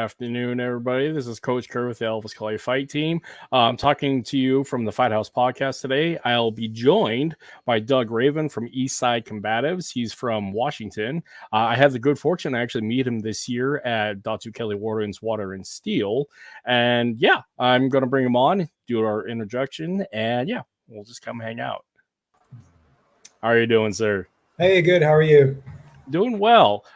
afternoon, everybody. This is Coach Kerr with the Elvis Clay Fight Team. I'm talking to you from the Fight House podcast today. I'll be joined by Doug Raven from Eastside Combatives. He's from Washington. I had the good fortune to actually meet him this year at Dr. Kelly Warden's Water and Steel. And yeah, I'm going to bring him on, do our introduction, and yeah, we'll just come hang out. How are you doing, sir? Hey, good. How are you? Doing well.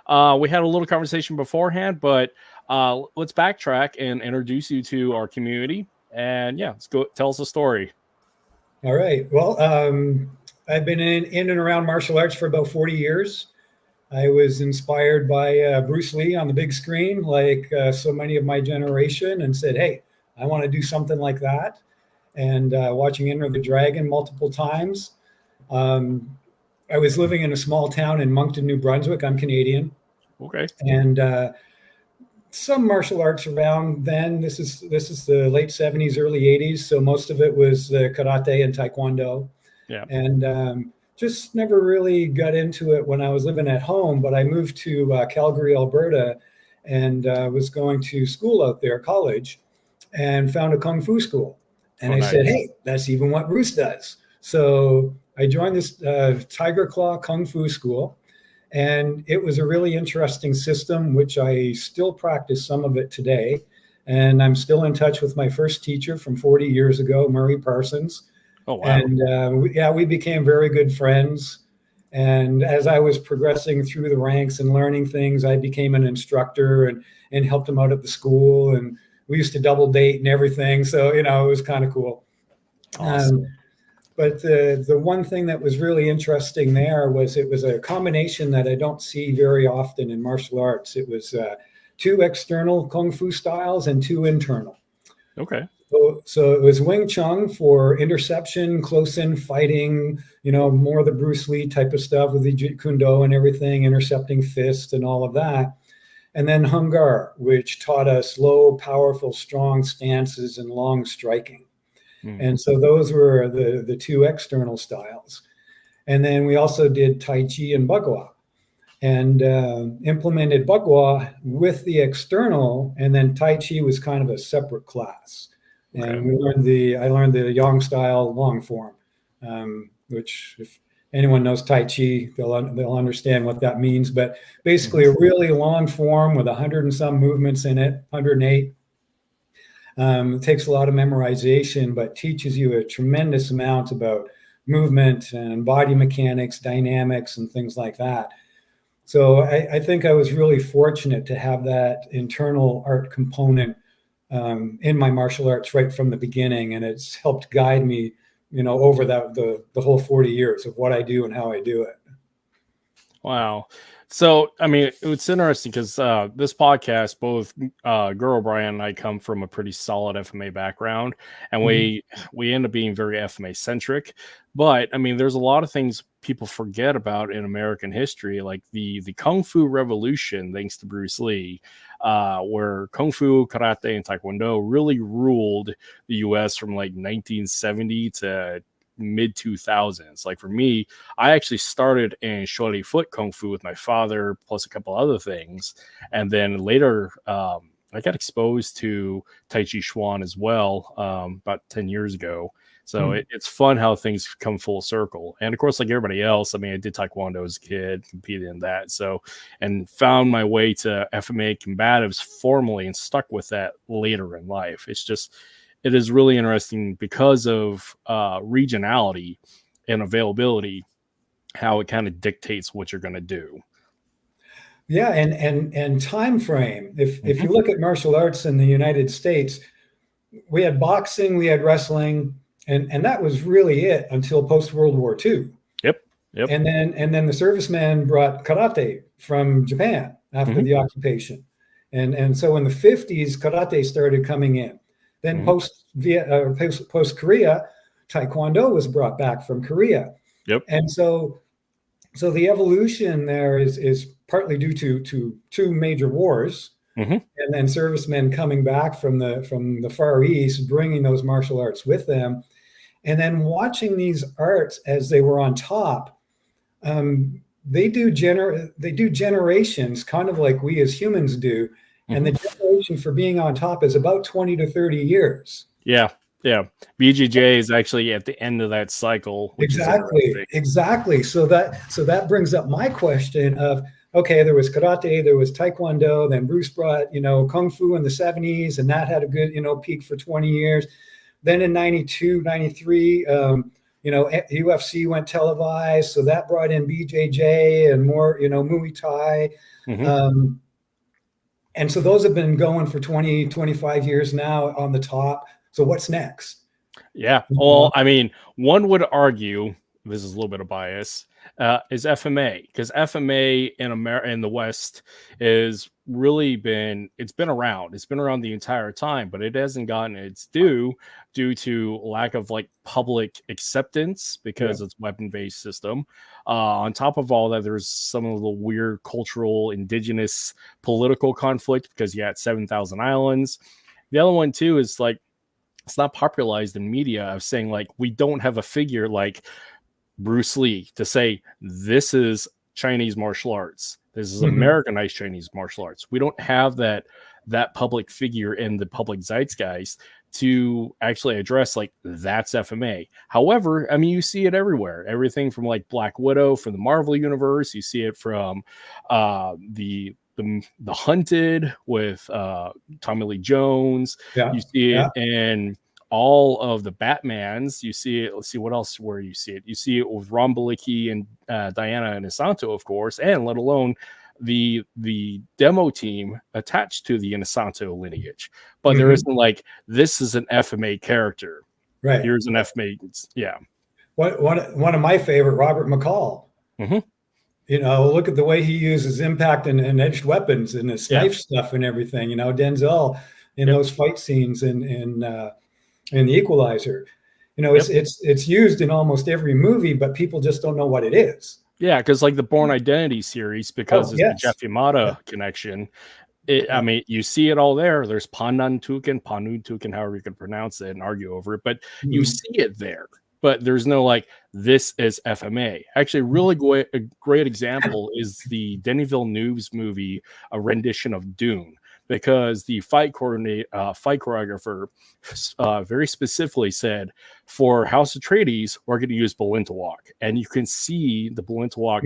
We had a little conversation beforehand, but let's backtrack and introduce you to our community. And yeah, let's go. Tell us a story. All right. Well, I've been in and around martial arts for about 40 years. I was inspired by Bruce Lee on the big screen, like so many of my generation, and said, hey, I want to do something like that. And watching Enter the Dragon multiple times. I was living in a small town in Moncton, New Brunswick. I'm Canadian. Okay. And some martial arts around then. This is the late 70s, early 80s. So most of it was karate and taekwondo. Yeah. And just never really got into it when I was living at home. But I moved to Calgary, Alberta, and was going to school out there, college, and found a kung fu school. And I said, hey, that's even what Bruce does. So I joined this Tiger Claw Kung Fu school, and it was a really interesting system, which I still practice some of it today. And I'm still in touch with my first teacher from 40 years ago, Murray Parsons. Oh, wow. And we became very good friends. And as I was progressing through the ranks and learning things, I became an instructor and helped him out at the school. And we used to double date and everything. So, it was kind of cool. Awesome. But the one thing that was really interesting there was it was a combination that I don't see very often in martial arts. It was 2 external Kung Fu styles and 2 internal. Okay. So it was Wing Chun for interception, close-in fighting, more of the Bruce Lee type of stuff with the Jeet Kune Do and everything, intercepting fists and all of that. And then Hung Gar, which taught us low, powerful, strong stances and long striking. And so those were the 2 external styles. And then we also did Tai Chi and Bagua and implemented Bagua with the external. And then Tai Chi was kind of a separate class. Okay. And I learned the Yang style long form, which if anyone knows Tai Chi, they'll understand what that means. But basically a really long form with 100 and some movements in it, 108. It takes a lot of memorization, but teaches you a tremendous amount about movement and body mechanics, dynamics, and things like that. So I think I was really fortunate to have that internal art component in my martial arts right from the beginning, and it's helped guide me, over the whole 40 years of what I do and how I do it. Wow. So, I mean, it's interesting because this podcast, both Guru Brian and I come from a pretty solid FMA background, and we end up being very FMA centric. But I mean, there's a lot of things people forget about in American history, like the Kung Fu Revolution, thanks to Bruce Lee, where Kung Fu, Karate, and Taekwondo really ruled the U.S. from like 1970 to mid 2000s. Like for me, I actually started in Shorty Foot Kung Fu with my father, plus a couple other things. And then later, I got exposed to Tai Chi Chuan as well about 10 years ago. So it's fun how things come full circle. And of course, like everybody else, I mean, I did Taekwondo as a kid, competed in that. So, and found my way to FMA Combatives formally and stuck with that later in life. It is really interesting because of regionality and availability, how it kind of dictates what you're going to do. Yeah, and time frame. If you look at martial arts in the United States, we had boxing, we had wrestling, and that was really it until post-World War II. Yep. And then the servicemen brought karate from Japan after the occupation. And so in the 50s, karate started coming in. Then post-Korea, Taekwondo was brought back from Korea. Yep. And so the evolution there is partly due to 2 major wars, and then servicemen coming back from the Far East, bringing those martial arts with them, and then watching these arts as they were on top. They do generations, kind of like we as humans do, And the generation for being on top is about 20 to 30 years. Yeah. Yeah. BJJ is actually at the end of that cycle, which is interesting. Exactly. So that brings up my question of, okay, there was karate, there was taekwondo, then Bruce brought, kung fu in the 70s, and that had a good, peak for 20 years. Then in 92, 93, UFC went televised, so that brought in BJJ and more, Muay Thai. And so those have been going for 20, 25 years now on the top. So what's next? Yeah. Well, I mean, one would argue, this is a little bit of bias, is FMA, because FMA in the West is really been around. It's been around the entire time, but it hasn't gotten its due to lack of like public acceptance because it's weapon-based system. On top of all that, there's some of the weird cultural, indigenous, political conflict because you had 7,000 islands. The other one too is like, it's not popularized in media of saying like, we don't have a figure like Bruce Lee to say this is Chinese martial arts. This is Americanized Chinese martial arts. We don't have that public figure in the public zeitgeist to actually address like that's FMA. However, I mean, you see it everywhere. Everything from like Black Widow from the Marvel universe. You see it from the Hunted with Tommy Lee Jones. You see it in all of the Batmans. You see it. Let's see what else where you see it. You see it with Ron Balicki and Diana Inosanto, of course, and let alone the demo team attached to the Inosanto lineage. But there isn't like, this is an FMA character. Right. Here's an FMA. Yeah. One of my favorite, Robert McCall. Look at the way he uses impact and edged weapons and his knife stuff and everything. Denzel in those fight scenes in The Equalizer. It's used in almost every movie, but people just don't know what it is. Yeah, because like the Born Identity series, because it's the Jeff Yamada connection. I mean, you see it all there. There's Panuntuken, however you can pronounce it and argue over it, but you see it there. But there's no like, this is FMA. Actually, a great example is the Denis Villeneuve's movie, a rendition of Dune, because the fight choreographer very specifically said, for House Atreides, we're going to use Balintawak. And you can see the Balintawak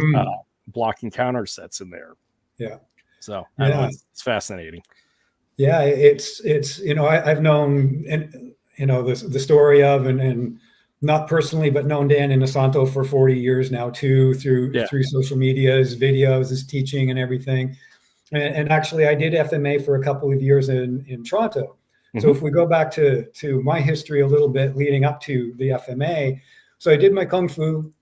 blocking counter sets in there. Yeah. So I don't know, it's fascinating. Yeah, it's I've known, and the story of and not personally, but known Dan Inosanto for 40 years now too, through social media, his videos, his teaching and everything. And actually I did FMA for a couple of years in Toronto. So if we go back to my history a little bit leading up to the FMA, so I did my Kung Fu,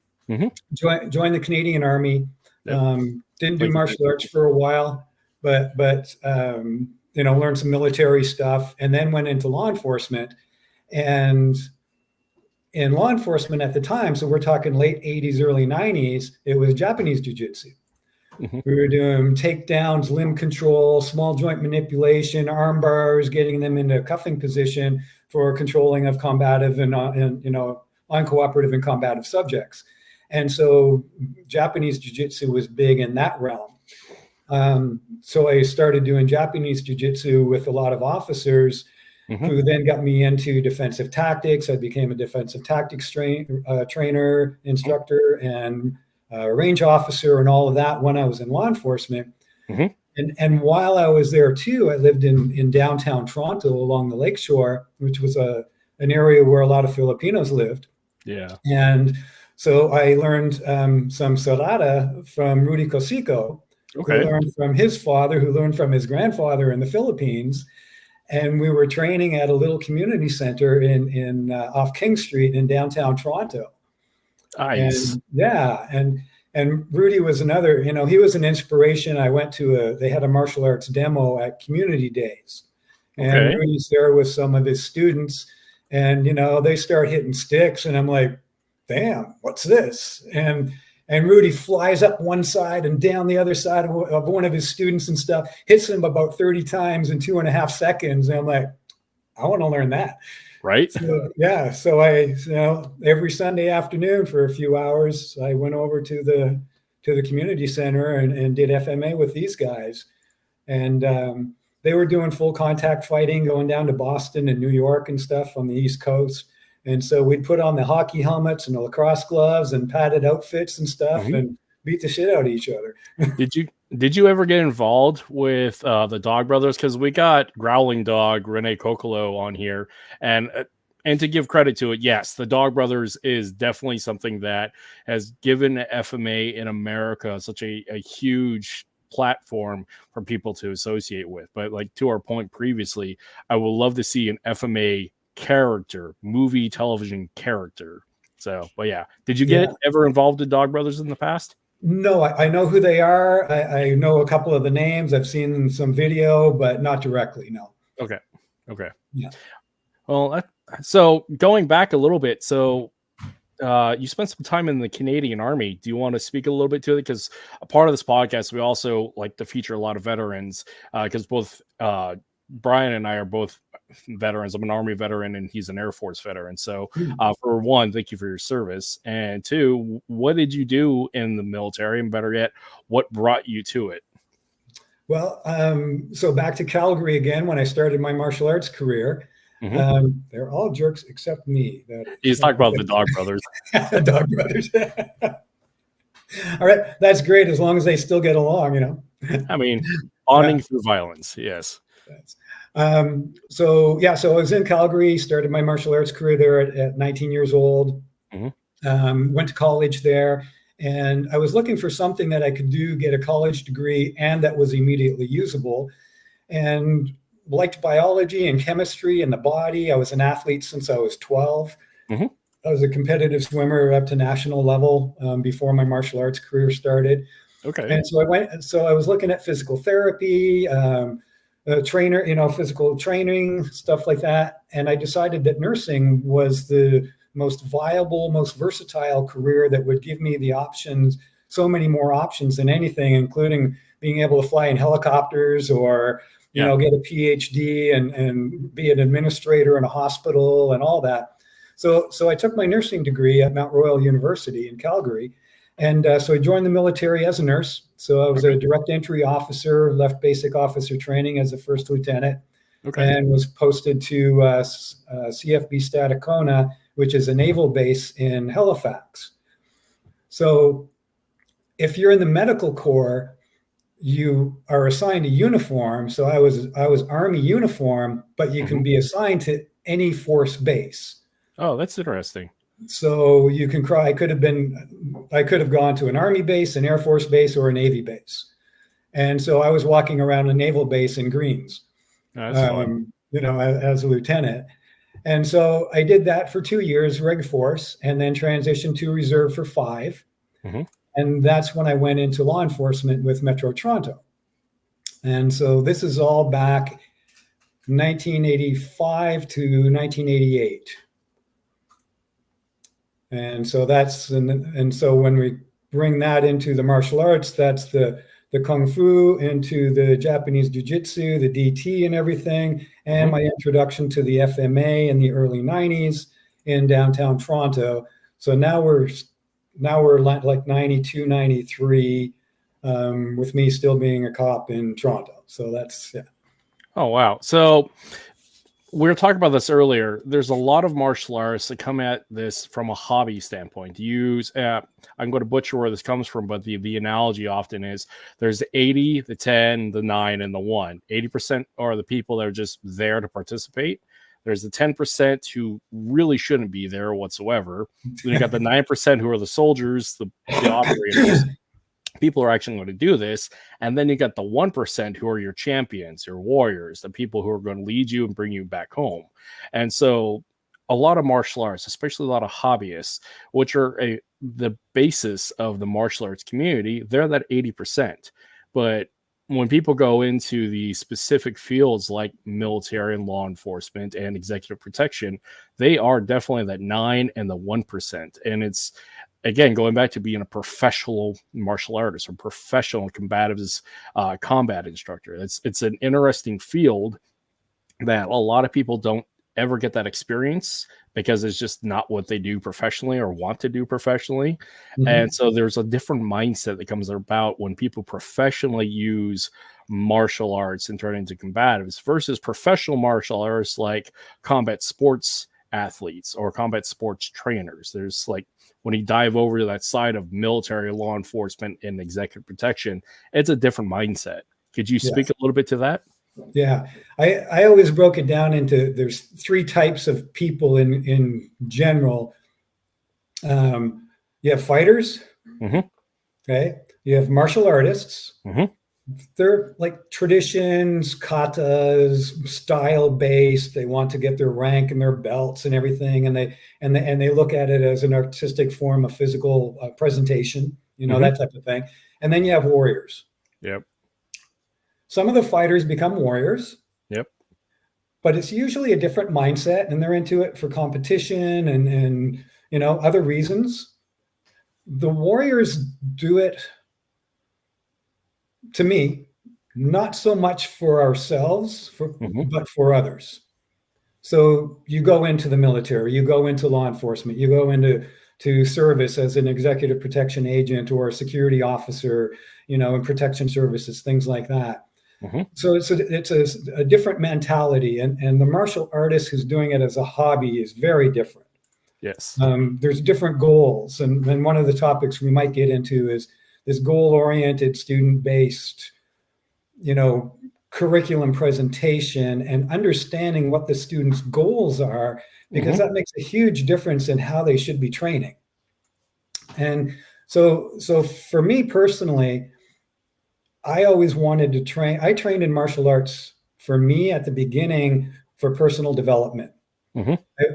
joined the Canadian Army, didn't do martial arts for a while, but learned some military stuff, and then went into law enforcement. And in law enforcement at the time, so we're talking late 80s, early 90s, it was Japanese jiu-jitsu. We were doing takedowns, limb control, small joint manipulation, arm bars, getting them into cuffing position for controlling of combative and uncooperative and combative subjects. And so Japanese jiu-jitsu was big in that realm. So I started doing Japanese jiu-jitsu with a lot of officers who then got me into defensive tactics. I became a defensive tactics trainer, instructor, and range officer and all of that when I was in law enforcement. And while I was there too, I lived in downtown Toronto along the lakeshore, which was an area where a lot of Filipinos lived. Yeah. And so I learned some Sarada from Rudy Cosico, who learned from his father, who learned from his grandfather in the Philippines. And we were training at a little community center in off King Street in downtown Toronto. Nice. And Rudy was another, he was an inspiration. I went to they had a martial arts demo at Community Days. And Rudy's there with some of his students, and, they start hitting sticks, and I'm like, damn, what's this? And Rudy flies up one side and down the other side of one of his students and stuff, hits him about 30 times in 2.5 seconds. And I'm like, I want to learn that. Right. So I, every Sunday afternoon for a few hours, I went over to the community center and did FMA with these guys. And they were doing full contact fighting, going down to Boston and New York and stuff on the East Coast. And so we'd put on the hockey helmets and the lacrosse gloves and padded outfits and stuff and beat the shit out of each other. Did you ever get involved with the Dog Brothers? Because we got Growling Dog Rene Kokolo on here, and to give credit to it, yes, the Dog Brothers is definitely something that has given FMA in America such a huge platform for people to associate with. But like to our point previously, I would love to see an FMA character, movie, television character. So, but yeah, did you get ever involved with Dog Brothers in the past? No, I know who they are. I know a couple of the names. I've seen some video, but not directly. No. Okay. Yeah. Well, so going back a little bit, so you spent some time in the Canadian Army. Do you want to speak a little bit to it? Because a part of this podcast, we also like to feature a lot of veterans, because both Brian and I are both veterans. I'm an Army veteran and he's an Air Force veteran. So for one, thank you for your service. And two, what did you do in the military? And better yet, what brought you to it? Well, so back to Calgary again, when I started my martial arts career, they're all jerks except me. He's talking about the Dog Brothers. Dog Brothers. All right. That's great. As long as they still get along, you know. I mean, bonding through violence. Yes. So I was in Calgary, started my martial arts career there at 19 years old, went to college there, and I was looking for something that I could do, get a college degree, and that was immediately usable, and liked biology and chemistry and the body. I was an athlete since I was 12. I was a competitive swimmer up to national level before my martial arts career started. Okay. And so I was looking at physical therapy, trainer, physical training, stuff like that. And I decided that nursing was the most viable, most versatile career that would give me the options, so many more options than anything, including being able to fly in helicopters or, get a PhD and be an administrator in a hospital and all that. So I took my nursing degree at Mount Royal University in Calgary. And so I joined the military as a nurse. So I was a direct entry officer, left basic officer training as a first lieutenant, and was posted to CFB Stadacona, which is a naval base in Halifax. So if you're in the medical corps, you are assigned a uniform. So I was Army uniform, but you can be assigned to any force base. Oh, that's interesting. So you can I could have gone to an Army base, an Air Force base, or a Navy base. And so I was walking around a naval base in Greens, as a lieutenant. And so I did that for 2 years, Reg Force, and then transitioned to reserve for 5. And that's when I went into law enforcement with Metro Toronto. And so this is all back 1985 to 1988. And so so when we bring that into the martial arts, that's the Kung Fu into the Japanese Jiu-Jitsu, the DT and everything, and my introduction to the FMA in the early 90s in downtown Toronto. So now we're like 92, 93, with me still being a cop in Toronto. So that's, Oh, wow. So we were talking about this earlier. There's a lot of martial artists that come at this from a hobby standpoint. Use I'm going to butcher where this comes from, but the analogy often is there's the 80, the 10, the 9, and the 1. 80% are the people that are just there to participate. There's the 10% who really shouldn't be there whatsoever. Then you got the 9% who are the soldiers, the operators. People are actually going to do this. And then you got the 1% who are your champions, your warriors, the people who are going to lead you and bring you back home. And so a lot of martial arts, especially a lot of hobbyists, which are the basis of the martial arts community, they're that 80%. But when people go into the specific fields like military and law enforcement and executive protection, they are definitely that 9 and the 1%. And it's, again, going back to being a professional martial artist or professional combatives combat instructor. It's an interesting field that a lot of people don't ever get that experience because it's just not what they do professionally or want to do professionally. And so there's a different mindset that comes about when people professionally use martial arts and turn into combatives versus professional martial arts like combat sports athletes or combat sports trainers. There's like, when you dive over to that side of military, law enforcement, and executive protection, it's a different mindset. Could you speak a little bit to that? Yeah, I always broke it down into, there's 3 types of people in general. You have fighters, okay? You have martial artists. They're like traditions, katas, style based. They want to get their rank and their belts and everything, and they look at it as an artistic form of physical presentation, that type of thing. And then you have warriors. Yep. Some of the fighters become warriors. Yep. But it's usually a different mindset, and they're into it for competition and other reasons. The warriors do it, to me, not so much for ourselves, but for others. So you go into the military, you go into law enforcement, you go into service as an executive protection agent or a security officer, in protection services, things like that. So it's a different mentality, and the martial artist who's doing it as a hobby is very different. Yes. There's different goals, and one of the topics we might get into is this goal-oriented, student-based, curriculum presentation, and understanding what the students' goals are, because that makes a huge difference in how they should be training. And so for me personally, I always wanted to train. I trained in martial arts for me at the beginning for personal development.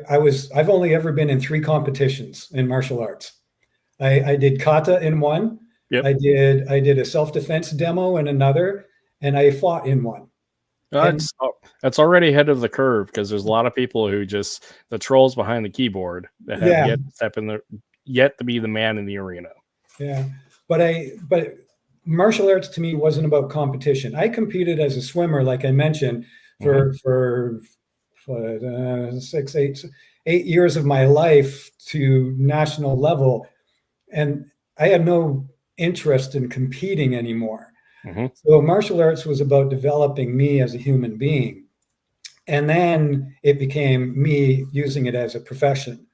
I've only ever been in 3 competitions in martial arts. I did kata in one. Yep. I did a self-defense demo in another, and I fought in one. That's already ahead of the curve, because there's a lot of people who just, the trolls behind the keyboard that have yet to step in there, yet to be the man in the arena. Yeah, but martial arts to me wasn't about competition. I competed as a swimmer, like I mentioned, for 8 years of my life to national level, and I had no interest in competing anymore. So martial arts was about developing me as a human being, and then it became me using it as a profession.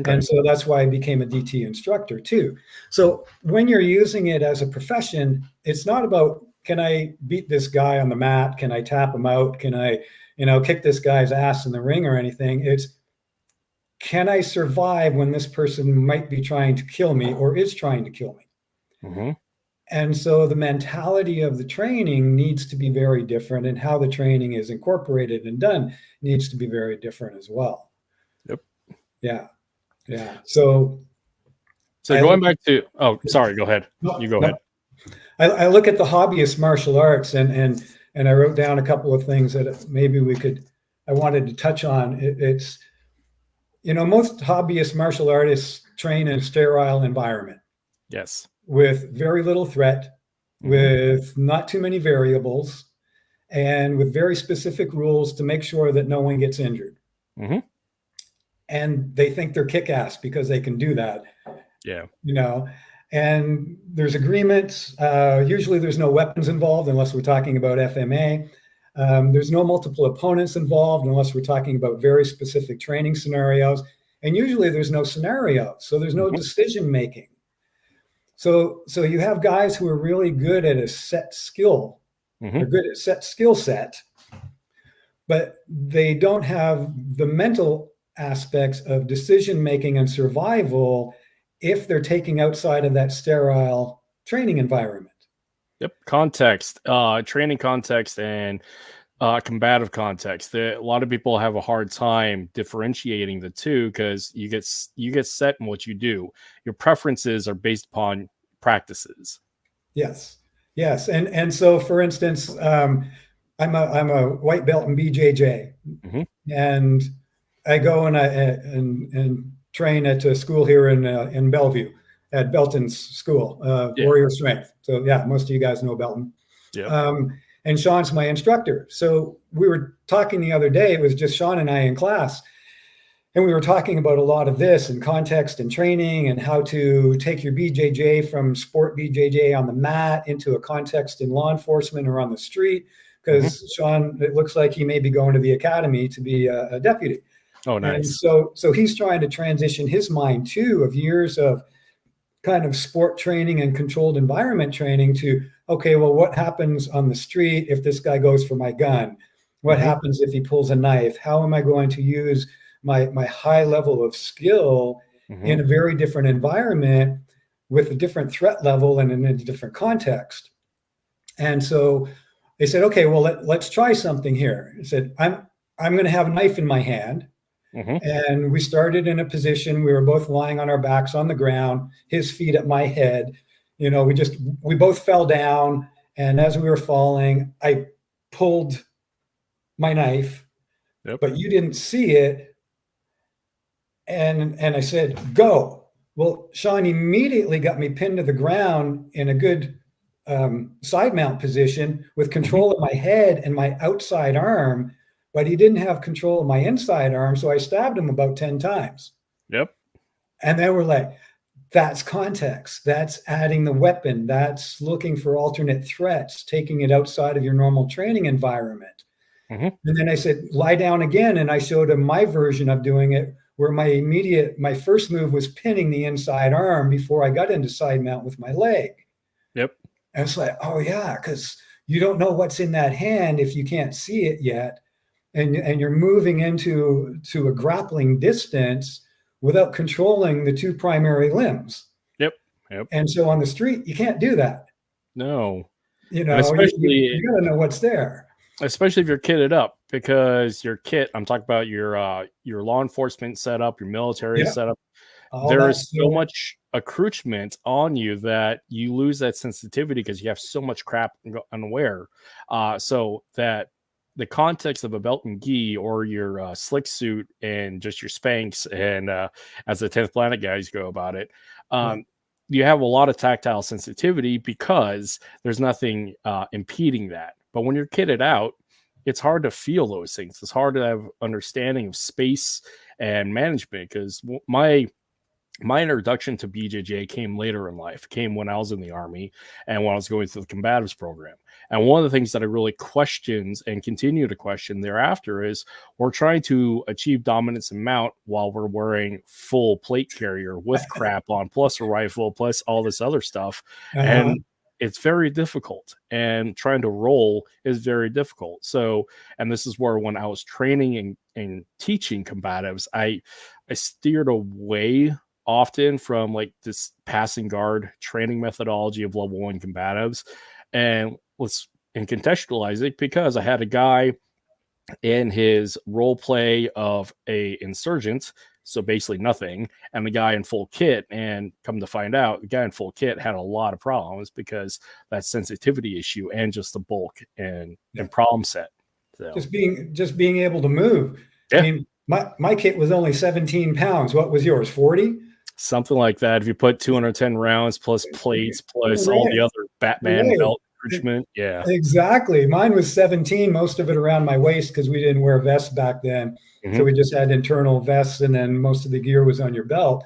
And so that's why I became a DT instructor too. So when you're using it as a profession, it's not about, can I beat this guy on the mat? Can I tap him out? Can I, kick this guy's ass in the ring or anything? It's, can I survive when this person might be trying to kill me or is trying to kill me? And so the mentality of the training needs to be very different, and how the training is incorporated and done needs to be very different as well. Yep. Yeah. Yeah. So going back to, sorry, go ahead. You go ahead. I look at the hobbyist martial arts, and I wrote down a couple of things that maybe I wanted to touch on. It's, most hobbyist martial artists train in a sterile environment. Yes. With very little threat, with not too many variables, and with very specific rules to make sure that no one gets injured. And they think they're kick-ass because they can do that. Yeah. And there's agreements. Usually there's no weapons involved unless we're talking about FMA. There's no multiple opponents involved unless we're talking about very specific training scenarios. And usually there's no scenario, so there's no decision making. So you have guys who are really good at a set skill. They're good at set skill set, but they don't have the mental aspects of decision making and survival if they're taking outside of that sterile training environment. Yep. Context, training context, and combative context. A lot of people have a hard time differentiating the two, because you get set in what you do. Your preferences are based upon practices. Yes. And so, for instance, I'm a white belt in BJJ, and I go and train at a school here in Bellevue at Belton's school, Warrior Strength. So most of you guys know Belton. Yeah. And Sean's my instructor. So we were talking the other day. It was just Sean and I in class, And we were talking about a lot of this and context and training and how to take your BJJ from sport BJJ on the mat into a context in law enforcement or on the street. Because Sean, it looks like he may be going to the academy to be a deputy. Oh, nice. And so he's trying to transition his mind too of years of kind of sport training and controlled environment training to, okay, well, what happens on the street if this guy goes for my gun? What happens if he pulls a knife? How am I going to use my high level of skill in a very different environment with a different threat level and in a different context? And so they said, okay, well, let's try something here. I said, I'm going to have a knife in my hand. And we started in a position, we were both lying on our backs on the ground, his feet at my head. You know, we both fell down. And as we were falling, I pulled my knife, but you didn't see it. And I said, go. Well, Sean immediately got me pinned to the ground in a good side mount position with control of my head and my outside arm. But he didn't have control of my inside arm, so I stabbed him about 10 times. And then we're like, that's context. That's adding the weapon. That's looking for alternate threats, taking it outside of your normal training environment. And then I said, lie down again. And I showed him my version of doing it, where my first move was pinning the inside arm before I got into side mount with my leg. And it's like, oh yeah, because you don't know what's in that hand if you can't see it yet. And you're moving into a grappling distance without controlling the two primary limbs. And so on the street, you can't do that. No. You know, you got to know what's there. Especially if you're kitted up, because your kit, I'm talking about your law enforcement setup, your military setup. There is so much accoutrement on you that you lose that sensitivity because you have so much crap unaware. So that the context of a belt and gi or your slick suit and just your Spanx and as the 10th Planet guys go about it, you have a lot of tactile sensitivity because there's nothing impeding that. But when you're kitted out, it's hard to feel those things. It's hard to have understanding of space and management, because my introduction to BJJ came later in life. It came when I was in the Army and when I was going through the Combatives program. And one of the things that I really questioned and continue to question thereafter is we're trying to achieve dominance in mount while we're wearing full plate carrier with crap on, plus a rifle, plus all this other stuff. And it's very difficult. And trying to roll is very difficult. So, and this is where when I was training and teaching combatives, I steered away often from like this passing guard training methodology of level 1 combatives, and contextualize it, because I had a guy in his role play of a insurgent, so basically nothing, and the guy in full kit, and come to find out the guy in full kit had a lot of problems because that sensitivity issue and just the bulk and problem set. So just being able to move. I mean, my kit was only 17 pounds. What was yours? 40? Something like that. If you put 210 rounds plus plates plus all the other Batman belt accoutrement. Exactly. Mine was 17, most of it around my waist because we didn't wear vests back then. So we just had internal vests, and then most of the gear was on your belt.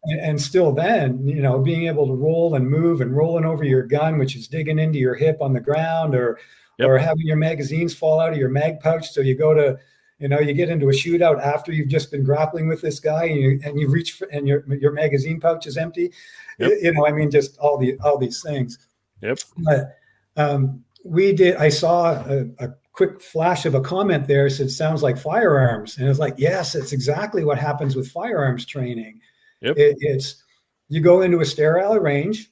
And still then, you know, being able to roll and move and rolling over your gun, which is digging into your hip on the ground, or having your magazines fall out of your mag pouch. So you go to, you know, you get into a shootout after you've just been grappling with this guy, and you reach for, and your magazine pouch is empty. You know, I mean, just all these things. But I saw a quick flash of a comment there. Said, sounds like firearms. And it's like, yes, it's exactly what happens with firearms training. It's you go into a sterile range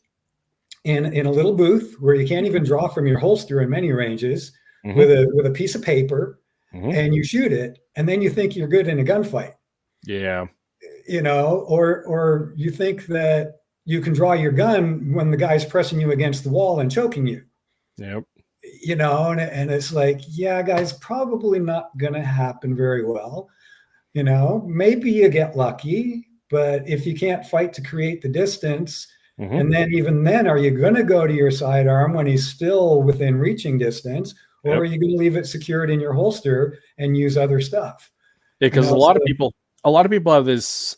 in a little booth where you can't even draw from your holster in many ranges, with a piece of paper. And you shoot it, and then you think you're good in a gunfight. You know, or you think that you can draw your gun when the guy's pressing you against the wall and choking you. You know, and it's like, yeah, guys, probably not going to happen very well. You know, maybe you get lucky, but if you can't fight to create the distance, and then even then, are you going to go to your sidearm when he's still within reaching distance? Or are you going to leave it secured in your holster and use other stuff? Because a lot of people, a lot of people have this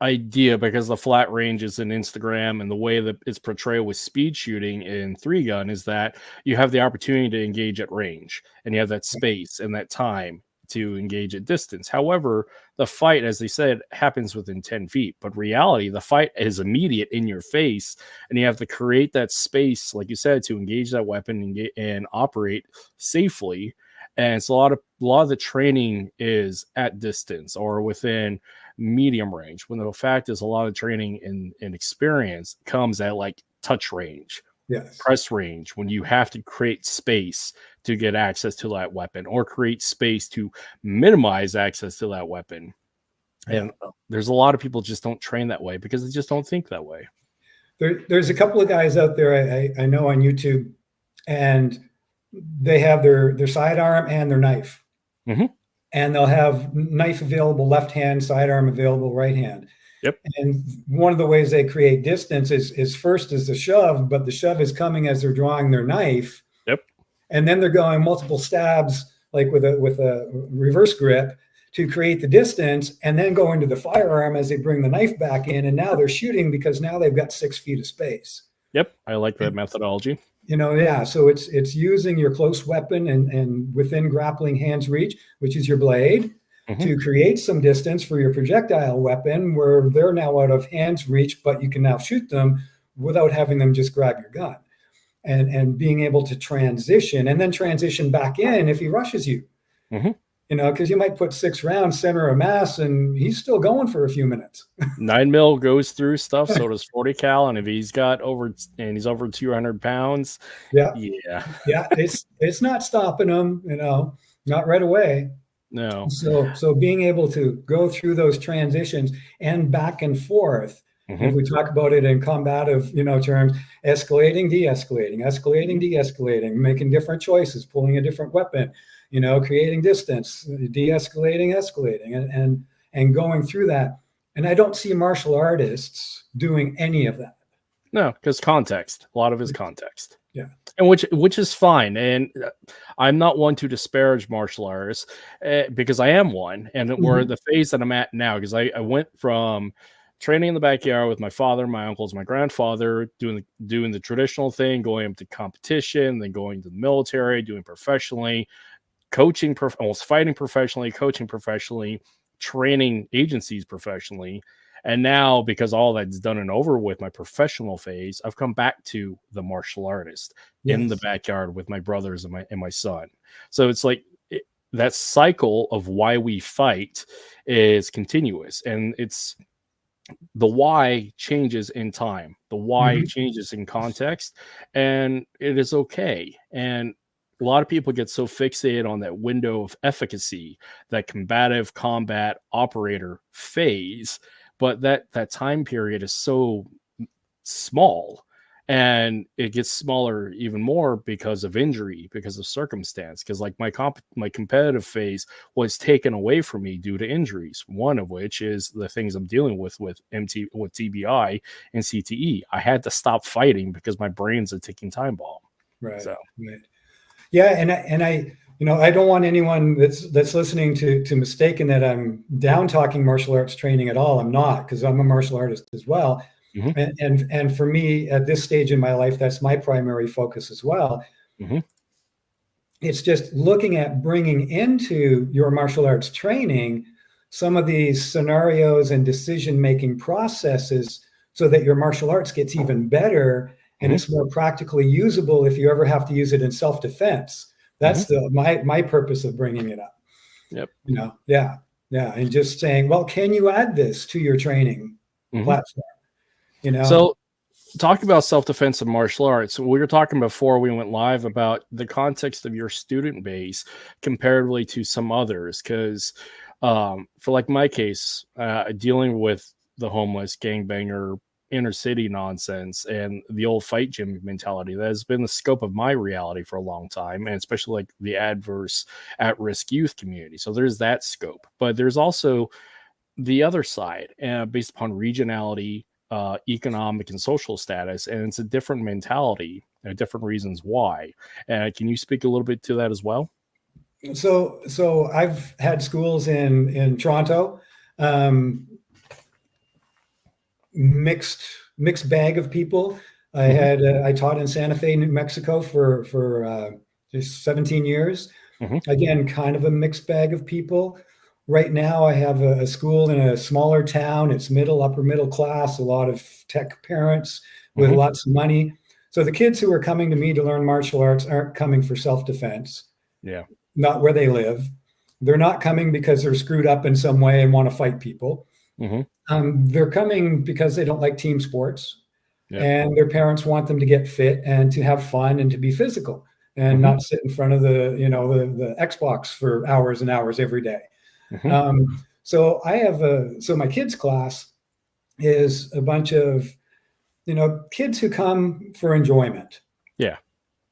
idea because the flat range is in Instagram and the way that it's portrayed with speed shooting in 3-gun is that you have the opportunity to engage at range and you have that space and that time to engage at distance. However, the fight, as they said, happens within 10 feet. But reality, the fight is immediate in your face, and you have to create that space, like you said, to engage that weapon and operate safely. And so a lot of the training is at distance or within medium range, when the fact is a lot of training and experience comes at like touch range, Yes. press range, when you have to create space to get access to that weapon or create space to minimize access to that weapon. Yeah. And there's a lot of people just don't train that way because they just don't think that way. There's a couple of guys out there I know on YouTube, and they have their sidearm and their knife. Mm-hmm. And they'll have knife available left hand, sidearm available right hand. Yep. And one of the ways they create distance is first is the shove, but the shove is coming as they're drawing their knife. Yep. And then they're going multiple stabs, like with a reverse grip, to create the distance, and then go into the firearm as they bring the knife back in. And now they're shooting because now they've got 6 feet of space. Yep. I like that methodology. Yeah. So it's using your close weapon and within grappling hand's reach, which is your blade, to create some distance for your projectile weapon where they're now out of hand's reach, but you can now shoot them without having them just grab your gun, and being able to transition and then transition back in if he rushes you, because you might put 6 rounds center of mass and he's still going for a few minutes. 9mm goes through stuff. So does 40 cal. And if he's over 200 pounds. Yeah. It's not stopping him, not right away. No. So being able to go through those transitions and back and forth, if we talk about it in combative, terms, escalating, de-escalating, escalating, de-escalating, making different choices, pulling a different weapon, creating distance, de-escalating, escalating, and going through that. And I don't see martial artists doing any of that. No, because context, a lot of his context. Yeah. And which is fine. And I'm not one to disparage martial artists because I am one. And we're the phase that I'm at now, because I went from training in the backyard with my father, my uncles, my grandfather, doing the traditional thing, going up to competition, then going to the military, doing professionally, coaching, almost fighting professionally, coaching professionally, training agencies professionally. And now, because all that's done and over with, my professional phase, I've come back to the martial artist in the backyard with my brothers and my son. So it's like that cycle of why we fight is continuous, and it's the why changes in time, the why changes in context, and it is okay. And a lot of people get so fixated on that window of efficacy, that combative combat operator phase, but that time period is so small, and it gets smaller even more because of injury, because of circumstance. Because like my competitive phase was taken away from me due to injuries, one of which is the things I'm dealing with TBI and CTE. I had to stop fighting because my brain's a ticking time bomb. Right. So. Right. Yeah, and I I don't want anyone that's listening to mistaken that I'm down talking martial arts training at all. I'm not, because I'm a martial artist as well. And for me at this stage in my life, that's my primary focus as well. It's just looking at bringing into your martial arts training some of these scenarios and decision-making processes so that your martial arts gets even better and it's more practically usable if you ever have to use it in self-defense. That's my purpose of bringing it up. Yep. Yeah. And just saying, well, can you add this to your training platform? So talk about self-defense and martial arts. We were talking before we went live about the context of your student base comparatively to some others. Because for like my case, dealing with the homeless, gangbanger, inner city nonsense and the old fight gym mentality, that has been the scope of my reality for a long time, and especially like the adverse at-risk youth community. So there's that scope, but there's also the other side, based upon regionality, economic and social status, and it's a different mentality and different reasons why. Can you speak a little bit to that as well? So I've had schools in Toronto, um, mixed bag of people. I taught in Santa Fe, New Mexico for just 17 years. Again, kind of a mixed bag of people. Right now, I have a school in a smaller town. It's upper middle class, a lot of tech parents with lots of money. So the kids who are coming to me to learn martial arts aren't coming for self-defense. Yeah. Not where they live. They're not coming because they're screwed up in some way and want to fight people. They're coming because they don't like team sports, and their parents want them to get fit and to have fun and to be physical and not sit in front of the Xbox for hours and hours every day. So my kids class is a bunch of kids who come for enjoyment. Yeah.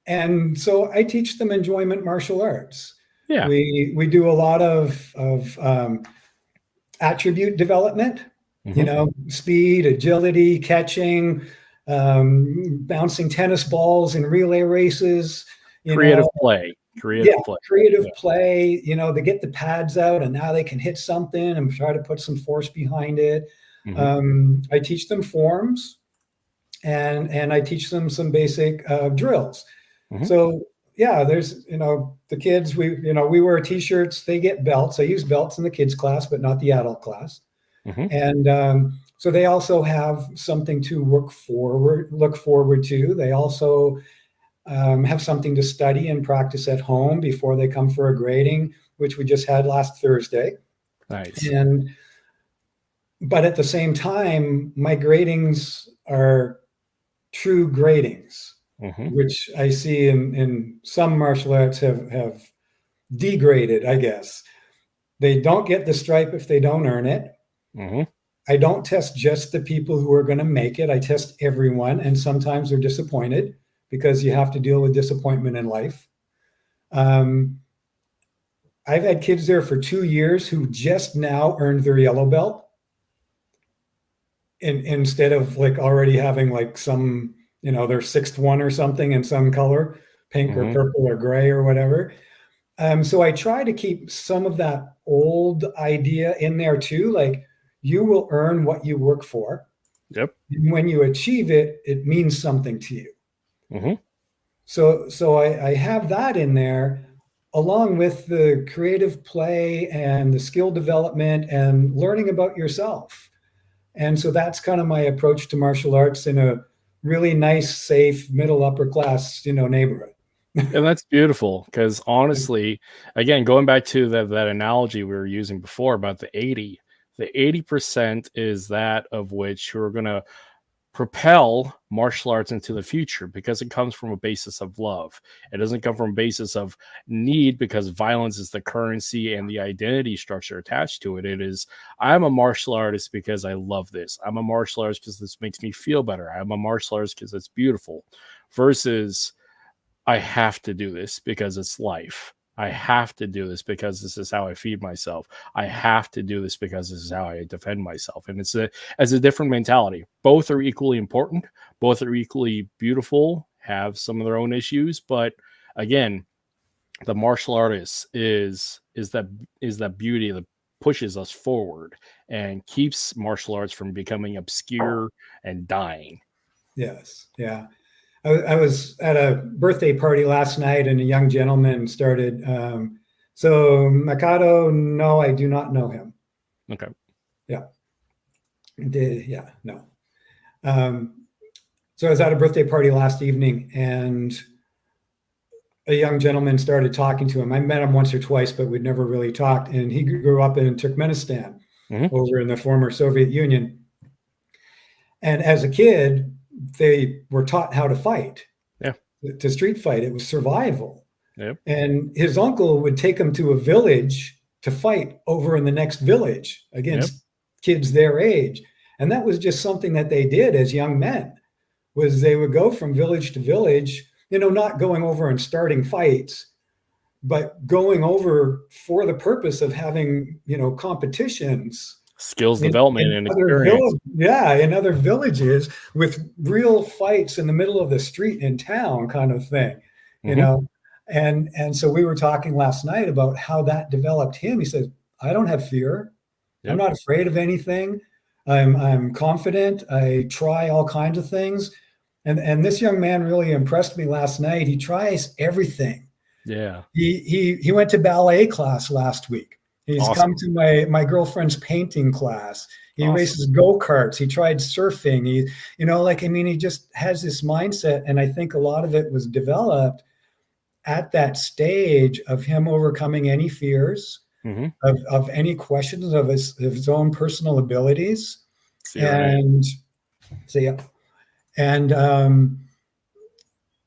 And so I teach them enjoyment martial arts. Yeah. We do a lot of attribute development, speed, agility, catching, bouncing tennis balls in relay races. Creative play. Creative play. They get the pads out and now they can hit something and try to put some force behind it. I teach them forms and I teach them some basic drills. So there's, the kids, we wear t-shirts, they get belts. I use belts in the kids class, but not the adult class. And so they also have something to look forward to. They also have something to study and practice at home before they come for a grading, which we just had last Thursday. Nice. But at the same time, my gradings are true gradings, which I see in some martial arts have degraded, I guess. They don't get the stripe if they don't earn it. I don't test just the people who are going to make it. I test everyone, and sometimes they're disappointed because you have to deal with disappointment in life. I've had kids there for 2 years who just now earned their yellow belt. Instead of like already having like some, their sixth one or something in some color, pink or purple or gray or whatever. So I try to keep some of that old idea in there too. Like, you will earn what you work for. Yep. And when you achieve it, it means something to you. So I have that in there, along with the creative play and the skill development and learning about yourself. And so that's kind of my approach to martial arts in a really nice, safe, middle upper class, neighborhood. And that's beautiful, because honestly, again, going back to that analogy we were using before about the 80% is that of which who are going to propel martial arts into the future, because it comes from a basis of love. It doesn't come from a basis of need, because violence is the currency and the identity structure attached to it. It is, I'm a martial artist because I love this. I'm a martial artist because this makes me feel better. I'm a martial artist because it's beautiful, versus I have to do this because it's life. I have to do this because this is how I feed myself. I have to do this because this is how I defend myself. And it's a different mentality. Both are equally important. Both are equally beautiful, have some of their own issues. But again, the martial artist is that beauty that pushes us forward and keeps martial arts from becoming obscure and dying. Yes. Yeah. I was at a birthday party last night, and a young gentleman started. So Mikado, no, I do not know him. Okay. Yeah. No. So I was at a birthday party last evening, and a young gentleman started talking to him. I met him once or twice, but we'd never really talked. And he grew up in Turkmenistan, over in the former Soviet Union. And as a kid, they were taught how to fight, to street fight. It was survival. And his uncle would take him to a village to fight over in the next village against kids their age. And that was just something that they did as young men, was they would go from village to village, not going over and starting fights, but going over for the purpose of having, competitions, skills development and experience. In other villages, with real fights in the middle of the street in town, kind of thing. And so we were talking last night about how that developed him. He says, I don't have fear. Yep. I'm not afraid of anything. I'm confident. I try all kinds of things. And this young man really impressed me last night. He tries everything. Yeah. He went to ballet class last week. He's Awesome. come to my girlfriend's painting class. He races go-karts. He tried surfing. He just has this mindset. And I think a lot of it was developed at that stage of him overcoming any fears, of any questions of his own personal abilities. And so, yeah. And,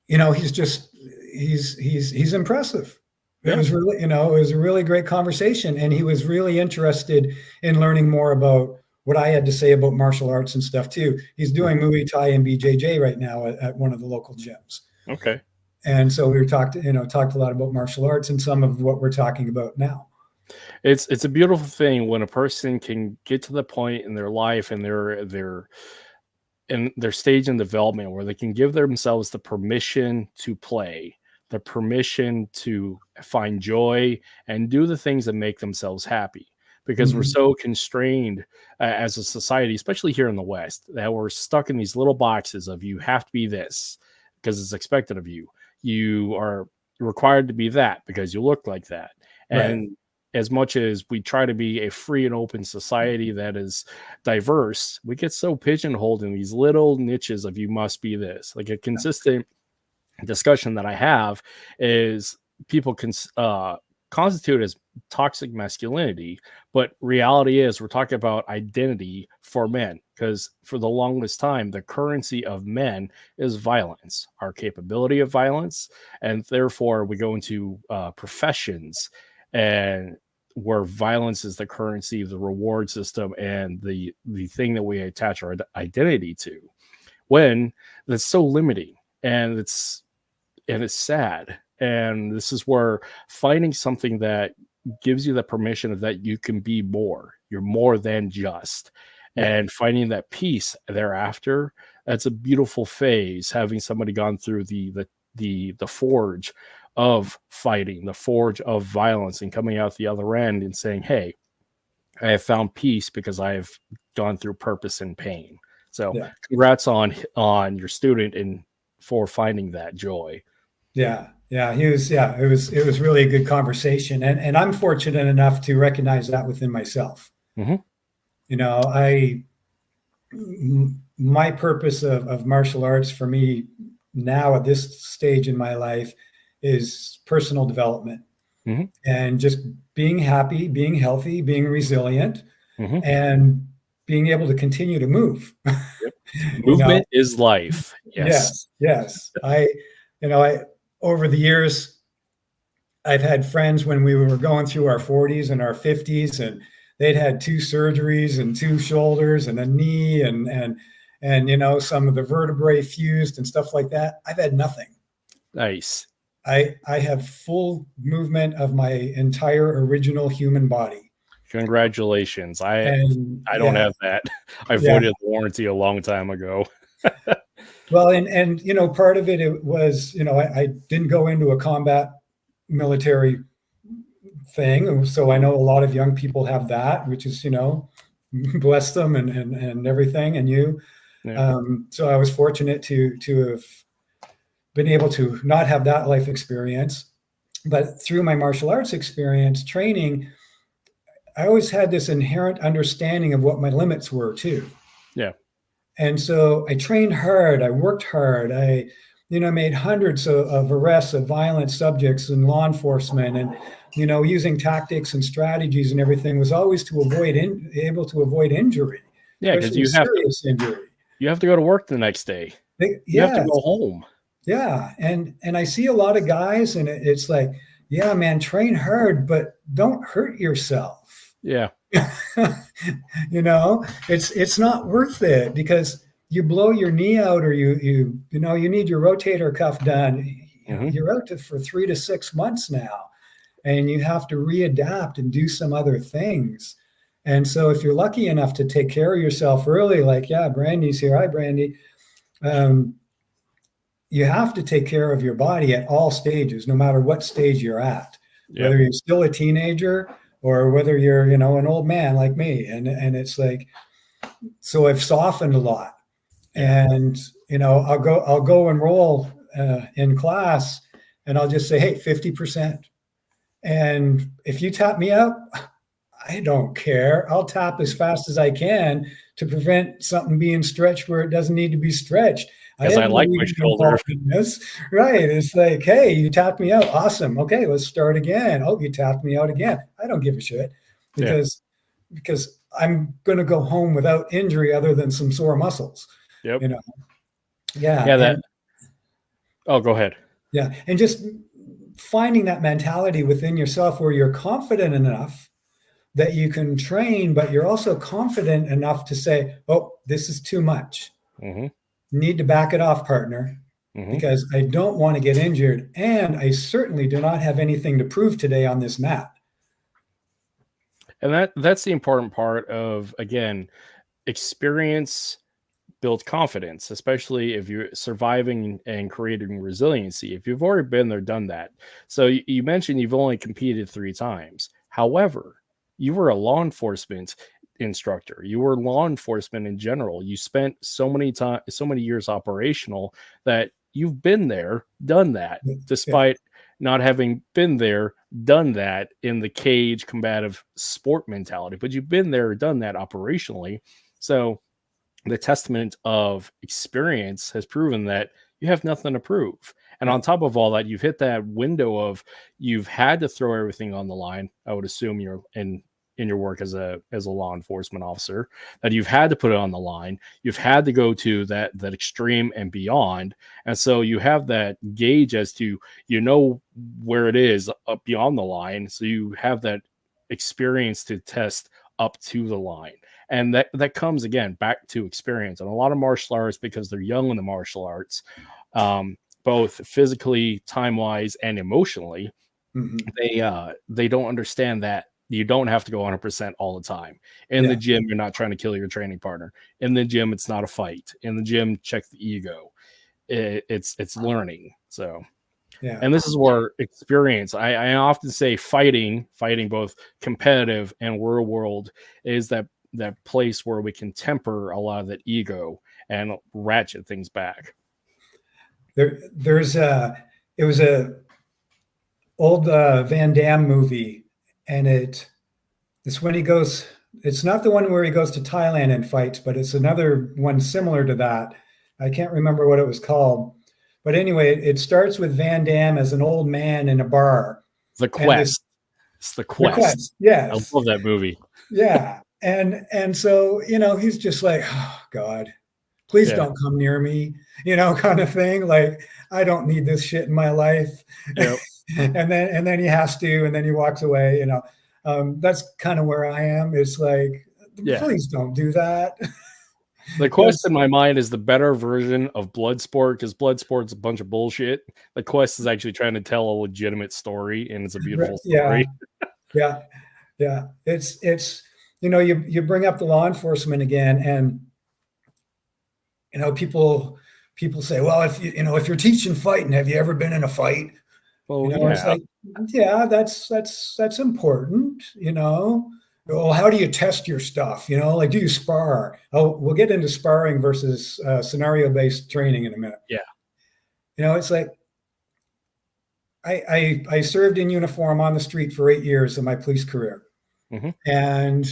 he's impressive. It was really, it was a really great conversation. And he was really interested in learning more about what I had to say about martial arts and stuff too. He's doing Muay Thai and BJJ right now at one of the local gyms. Okay. And so we talked a lot about martial arts and some of what we're talking about now. It's a beautiful thing when a person can get to the point in their life and their stage in development where they can give themselves the permission to play, the permission to find joy and do the things that make themselves happy. Because we're so constrained as a society, especially here in the West, that we're stuck in these little boxes of you have to be this because it's expected of you. You are required to be that because you look like that. And as much as we try to be a free and open society that is diverse, we get so pigeonholed in these little niches of you must be this. Like a consistent discussion that I have is people can constitute as toxic masculinity, but reality is we're talking about identity for men, because for the longest time the currency of men is violence, our capability of violence, and therefore we go into professions and where violence is the currency, the reward system, and the thing that we attach our identity to, when that's so limiting, and it's sad. And this is where finding something that gives you the permission of that you can be more, you're more than just, and finding that peace thereafter. That's a beautiful phase, having somebody gone through the forge of fighting, the forge of violence, and coming out the other end and saying, hey, I have found peace because I have gone through purpose and pain. So congrats on your student and for finding that joy. Yeah. It was really a good conversation. And I'm fortunate enough to recognize that within myself. My purpose of martial arts for me now at this stage in my life is personal development, and just being happy, being healthy, being resilient, and being able to continue to move. Movement is life. Yes. I over the years, I've had friends when we were going through our 40s and our 50s, and they'd had 2 surgeries and 2 shoulders and a knee and some of the vertebrae fused and stuff like that. I've had nothing. Nice. I have full movement of my entire original human body. Congratulations. I don't have that. I voided the warranty a long time ago. Well, and part of it was, I didn't go into a combat military thing. So I know a lot of young people have that, which is, bless them and everything. And you, so I was fortunate to have been able to not have that life experience, but through my martial arts experience training, I always had this inherent understanding of what my limits were too. Yeah. And so I trained hard. I worked hard. I made hundreds of arrests of violent subjects in law enforcement, and, using tactics and strategies and everything was always to avoid injury. Yeah. Because you have to go to work the next day. You have to go home. Yeah. And I see a lot of guys, and it's like, yeah, man, train hard, but don't hurt yourself. Yeah. It's not worth it, because you blow your knee out, or you need your rotator cuff done. You're out for 3 to 6 months now, and you have to readapt and do some other things. And so if you're lucky enough to take care of yourself early, like, Brandy's here. Hi, Brandy. you have to take care of your body at all stages, no matter what stage you're at, Yep. whether you're still a teenager or whether you're, you know, an old man like me. And it's like, so I've softened a lot. Yeah. And, you know, I'll go enroll in class and I'll just say, hey, 50%. And if you tap me up, I don't care. I'll tap as fast as I can to prevent something being stretched where it doesn't need to be stretched. I Because I have no like my even shoulder. involved in this. Right. It's like, hey, you tapped me out. Awesome. Okay, let's start again. Oh, you tapped me out again. I don't give a shit Yeah. because I'm going to go home without injury other than some sore muscles. Yep. You know. Yeah. Yeah. And Oh, go ahead. yeah. And just finding that mentality within yourself where you're confident enough that you can train, but you're also confident enough to say, oh, this is too much. Mm-hmm. Need to back it off, partner, Mm-hmm. because I don't want to get injured. And I certainly do not have anything to prove today on this mat. And that's the important part of, again, experience builds confidence, especially if you're surviving and creating resiliency. If you've already been there, done that. So you mentioned you've only competed 3 times. However, you were a law enforcement instructor. You were law enforcement in general. You spent so many years operational that you've been there, done that, despite not having been there, done that in the cage combative sport mentality. But you've been there, done that operationally. So the testament of experience has proven that you have nothing to prove. And on top of all that, you've hit that window of you've had to throw everything on the line. I would assume you're in your work as a law enforcement officer, that you've had to put it on the line. You've had to go to that extreme and beyond. And so you have that gauge as to, you know, where it is up beyond the line. So you have that experience to test up to the line. And that comes again back to experience. And a lot of martial arts, because they're young in the martial arts, both physically, time-wise, and emotionally, they don't understand that you don't have to go 100% all the time. In the gym, you're not trying to kill your training partner. In the gym, it's not a fight. In the gym, check the ego. It's learning. So, and this is where experience. I often say fighting both competitive and real world is that place where we can temper a lot of that ego and ratchet things back. It was a old Van Damme movie, and it's when he goes. It's not the one where he goes to Thailand and fights, but it's another one similar to that. I can't remember what it was called, but anyway, it starts with Van Damme as an old man in a bar. The Quest. It's The Quest. The Quest. Yes. I love that movie. Yeah. And so, you know, he's just like, oh God, please don't come near me, you know, kind of thing. Like, I don't need this shit in my life. Yep. and then he has to, and then he walks away, you know. That's kind of where I am. It's like, please don't do that. The Quest in my mind is the better version of Bloodsport, because Bloodsport's a bunch of bullshit. The Quest is actually trying to tell a legitimate story, and it's a beautiful story. Yeah. It's you know, you bring up the law enforcement again, and you know, people say, well, if you're teaching fighting, have you ever been in a fight? Well, you know, it's like, yeah, that's important, you know. Well, how do you test your stuff? You know, like, do you spar? Oh, we'll get into sparring versus scenario-based training in a minute. Yeah. You know, it's like, I served in uniform on the street for 8 years of my police career. And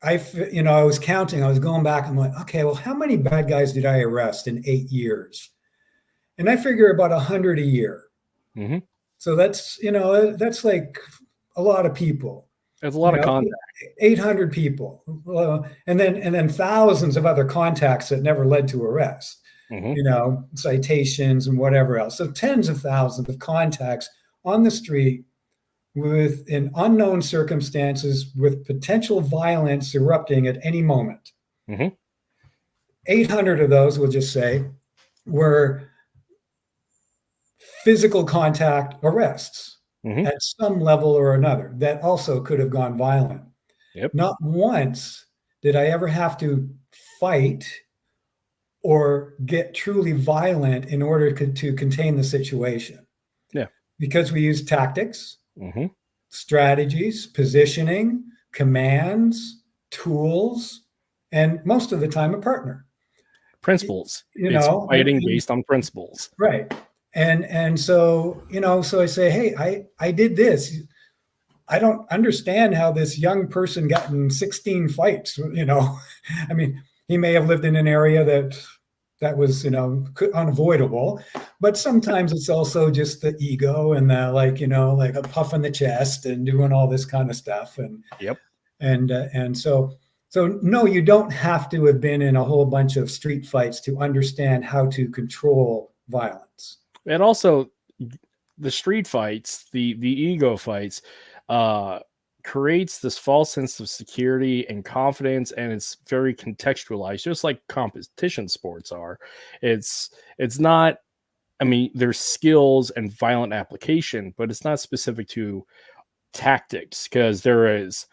I was counting, I was going back, I'm like, okay, well, how many bad guys did I arrest in 8 years? And I figure about 100 a year. So that's, you know, that's like a lot of people. It's a lot of contact. 800 people, and then thousands of other contacts that never led to arrest. You know, citations and whatever else. So tens of thousands of contacts on the street in unknown circumstances with potential violence erupting at any moment. 800 of those, we'll just say, were physical contact arrests at some level or another that also could have gone violent. Not once did I ever have to fight or get truly violent in order to contain the situation. Yeah. Because we use tactics, Mm-hmm. strategies, positioning, commands, tools, and most of the time a partner. Principles. You It's know, fighting based on principles. right. And so, you know, so I say, hey, I did this. I don't understand how this young person got in 16 fights, you know. I mean, he may have lived in an area that was, you know, unavoidable, but sometimes it's also just the ego and the, like, you know, like a puff in the chest and doing all this kind of stuff. And Yep. and so no, you don't have to have been in a whole bunch of street fights to understand how to control violence. And also the street fights, the ego fights, creates this false sense of security and confidence, and it's very contextualized, just like competition sports are. It's not, I mean, there's skills and violent application, but it's not specific to tactics, because there is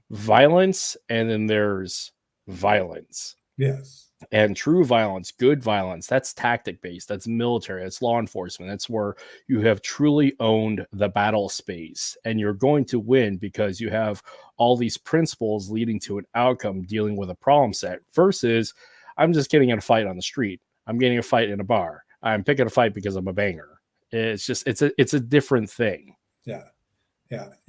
violence and then there's violence. Yes. And true violence, good violence, that's tactic based, that's military, that's law enforcement. That's where you have truly owned the battle space, and you're going to win because you have all these principles leading to an outcome dealing with a problem set. Versus, I'm just getting in a fight on the street, I'm getting a fight in a bar, I'm picking a fight because I'm a banger. It's just, it's a different thing. Yeah.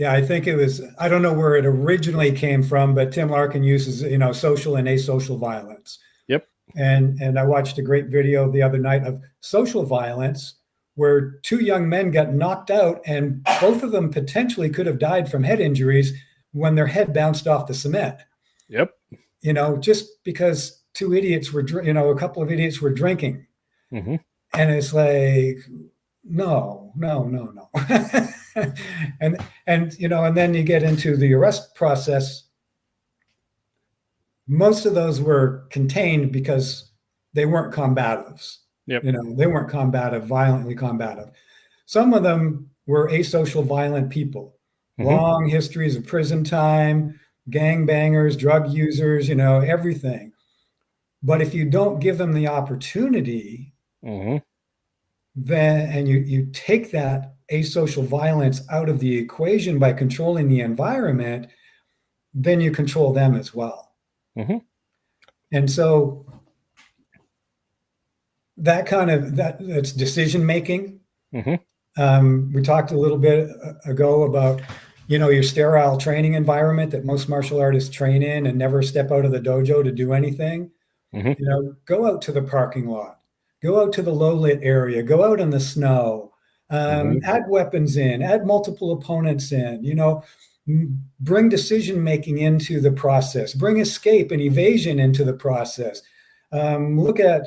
I think it was, I don't know where it originally came from, but Tim Larkin uses, you know, social and asocial violence. Yep. And I watched a great video the other night of social violence where two young men got knocked out, and both of them potentially could have died from head injuries when their head bounced off the cement. Yep. You know, just because two idiots were, you know, a couple of idiots were drinking. Mm-hmm. And it's like, no. and you know, and then you get into the arrest process. Most of those were contained because they weren't combatives. Yep. You know, they weren't combative, violently combative. Some of them were asocial, violent people, long histories of prison time, gangbangers, drug users, you know, everything. But if you don't give them the opportunity, then, and you take that asocial violence out of the equation by controlling the environment, then you control them as well. And so that kind of, that's decision making. We talked a little bit ago about, you know, your sterile training environment that most martial artists train in and never step out of the dojo to do anything. You know, go out to the parking lot, go out to the low lit area, go out in the snow, add weapons in, add multiple opponents in, you know, bring decision making into the process, bring escape and evasion into the process. Look at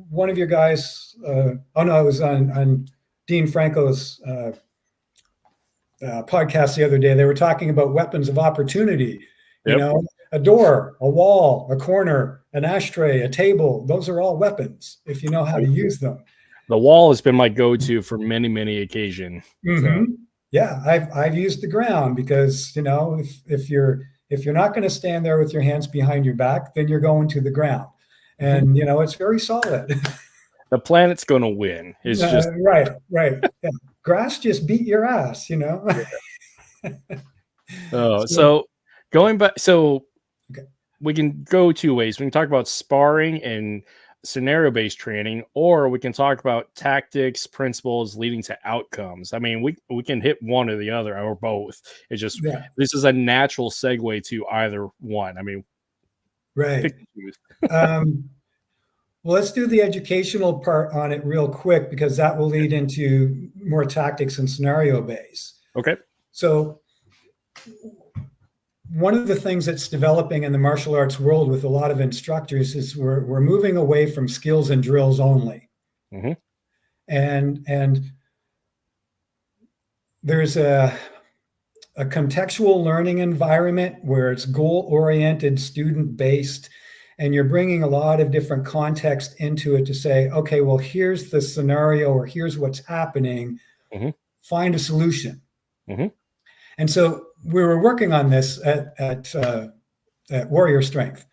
one of your guys. It was on Dean Franco's podcast the other day. They were talking about weapons of opportunity. You know, a door, a wall, a corner, an ashtray, a table. Those are all weapons if you know how to use them. The wall has been my go-to for many, many occasions. So. Yeah, I've used the ground because, you know, if you're not going to stand there with your hands behind your back, then you're going to the ground, and you know, it's very solid. The planet's going to win. It's just right. Yeah. Grass just beat your ass, you know. So going back, we can go two ways. We can talk about sparring and scenario-based training, or we can talk about tactics, principles leading to outcomes. I mean, we can hit one or the other or both. It's just this is a natural segue to either one. I mean, right. Well, let's do the educational part on it real quick, because that will lead into more tactics and scenario base. Okay. So one of the things that's developing in the martial arts world with a lot of instructors is we're moving away from skills and drills only. And there's a contextual learning environment where it's goal-oriented, student-based, and you're bringing a lot of different context into it to say, okay, well, here's the scenario, or here's what's happening. Find a solution. And so we were working on this at Warrior Strength.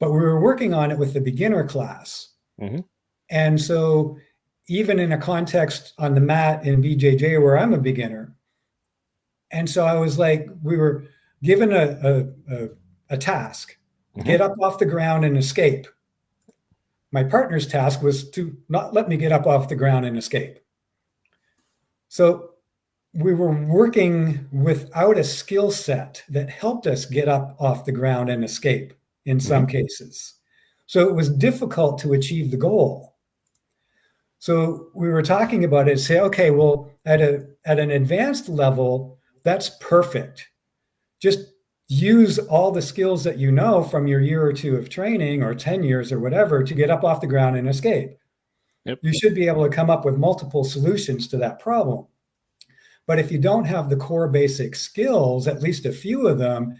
but we were working on it with the beginner class. Mm-hmm. And so even in a context on the mat in BJJ where I'm a beginner, and so I was like, we were given a task, get up off the ground and escape. My partner's task was to not let me get up off the ground and escape. So we were working without a skill set that helped us get up off the ground and escape in some cases. So it was difficult to achieve the goal. So we were talking about it, say, okay, well, at an advanced level, that's perfect. Just use all the skills that you know from your year or two of training or 10 years or whatever to get up off the ground and escape. Yep. You should be able to come up with multiple solutions to that problem. But if you don't have the core basic skills, at least a few of them,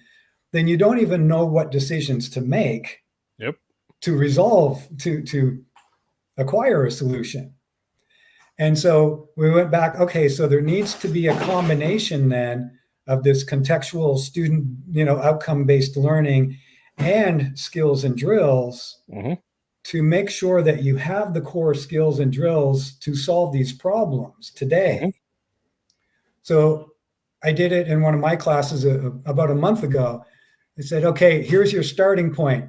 then you don't even know what decisions to make to resolve, to acquire a solution. And so we went back, okay, so there needs to be a combination then of this contextual student, outcome-based learning and skills and drills to make sure that you have the core skills and drills to solve these problems today. So I did it in one of my classes about a month ago. I said, okay, here's your starting point.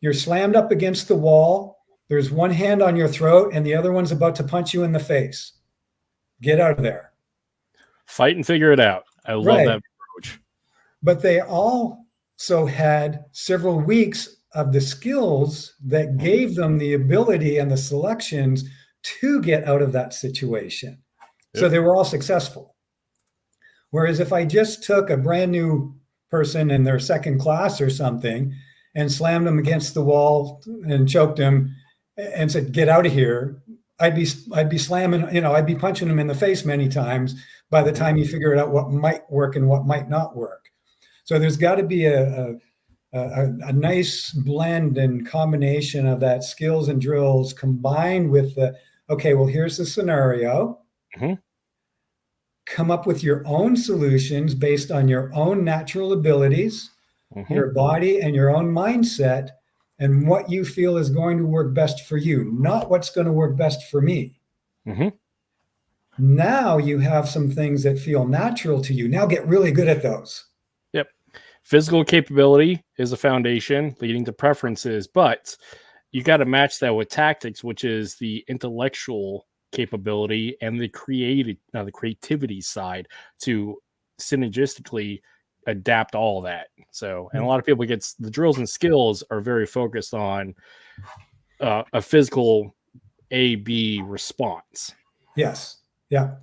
You're slammed up against the wall. There's one hand on your throat and the other one's about to punch you in the face. Get out of there. Fight and figure it out. I love that approach. But they also had several weeks of the skills that gave them the ability and the selections to get out of that situation. So they were all successful. Whereas if I just took a brand new person in their second class or something and slammed them against the wall and choked them and said, get out of here, I'd be slamming, I'd be punching them in the face many times by the time you figure out what might work and what might not work. So there's got to be a nice blend and combination of that skills and drills combined with here's the scenario. Come up with your own solutions based on your own natural abilities, your body and your own mindset, and what you feel is going to work best for you, not what's going to work best for me. Now you have some things that feel natural to you. Now get really good at those. Yep. Physical capability is a foundation leading to preferences, but you got to match that with tactics, which is the intellectual capability and the creativity side to synergistically adapt all that. So, and a lot of people the drills and skills are very focused on a physical A-B response. Yes. Yeah.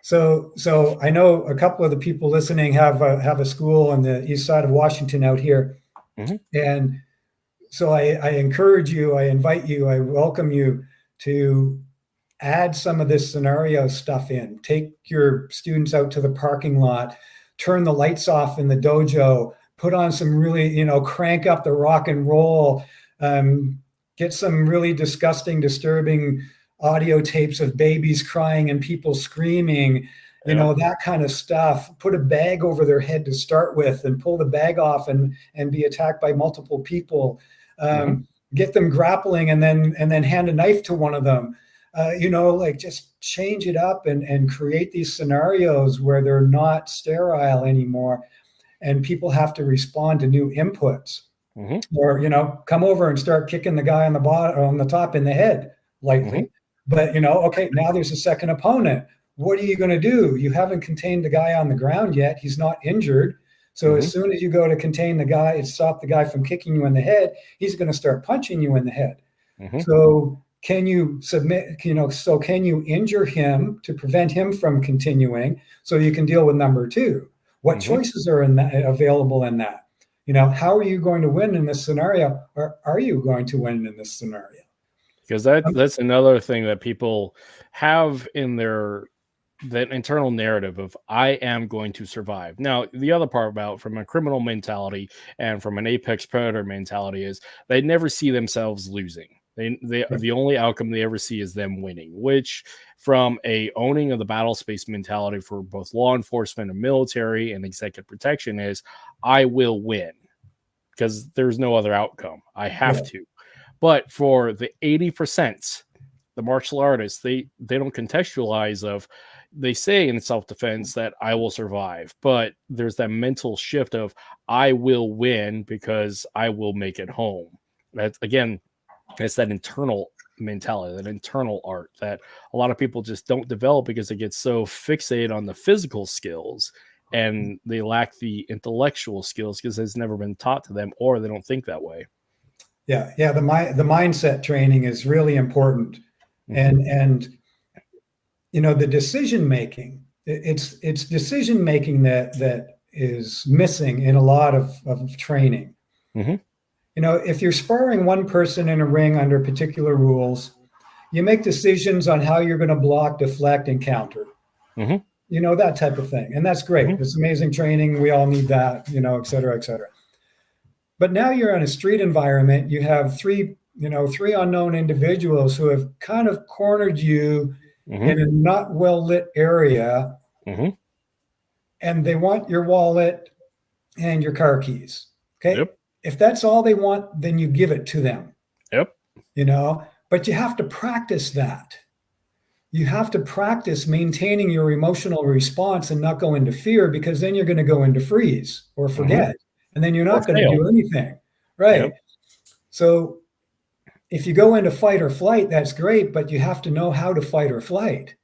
So I know a couple of the people listening have a school on the east side of Washington out here. And so I encourage you, I invite you, I welcome you to add some of this scenario stuff in. Take your students out to the parking lot, turn the lights off in the dojo, put on some really, crank up the rock and roll, get some really disgusting, disturbing audio tapes of babies crying and people screaming, that kind of stuff. Put a bag over their head to start with and pull the bag off and be attacked by multiple people. Get them grappling and then hand a knife to one of them. Just change it up and create these scenarios where they're not sterile anymore and people have to respond to new inputs. Or, come over and start kicking the guy on the top in the head lightly. But, okay, now there's a second opponent. What are you going to do? You haven't contained the guy on the ground yet. He's not injured. So as soon as you go to contain the guy and stop the guy from kicking you in the head, he's going to start punching you in the head. So can you can you injure him to prevent him from continuing so you can deal with number two? What choices are available in that? How are you going to win in this scenario? Or are you going to win in this scenario? Because that's another thing that people have in that internal narrative of I am going to survive. Now, the other part about from a criminal mentality and from an apex predator mentality is they never see themselves losing. The only outcome they ever see is them winning, which from a owning of the battle space mentality for both law enforcement and military and executive protection is I will win. because there's no other outcome. I have Yeah. to. But for the 80%, the martial artists, they don't contextualize of, they say in self-defense that I will survive, but there's that mental shift of I will win because I will make it home. That's, again, it's that internal mentality, that internal art that a lot of people just don't develop because they get so fixated on the physical skills and they lack the intellectual skills because it's never been taught to them, or they don't think that way. Yeah. The mindset training is really important. And the decision making, it's decision making that is missing in a lot of training. If you're sparring one person in a ring under particular rules, you make decisions on how you're going to block, deflect, and counter. That type of thing. And that's great. It's amazing training. We all need that, et cetera, et cetera. But now you're in a street environment. You have three unknown individuals who have kind of cornered you in a not well lit area, and they want your wallet and your car keys. Okay. Yep. If that's all they want, then you give it to them. Yep. But you have to practice that. You have to practice maintaining your emotional response and not go into fear, because then you're going to go into freeze or forget. And then you're not going to do anything. Right. Yep. So if you go into fight or flight, that's great, but you have to know how to fight or flight.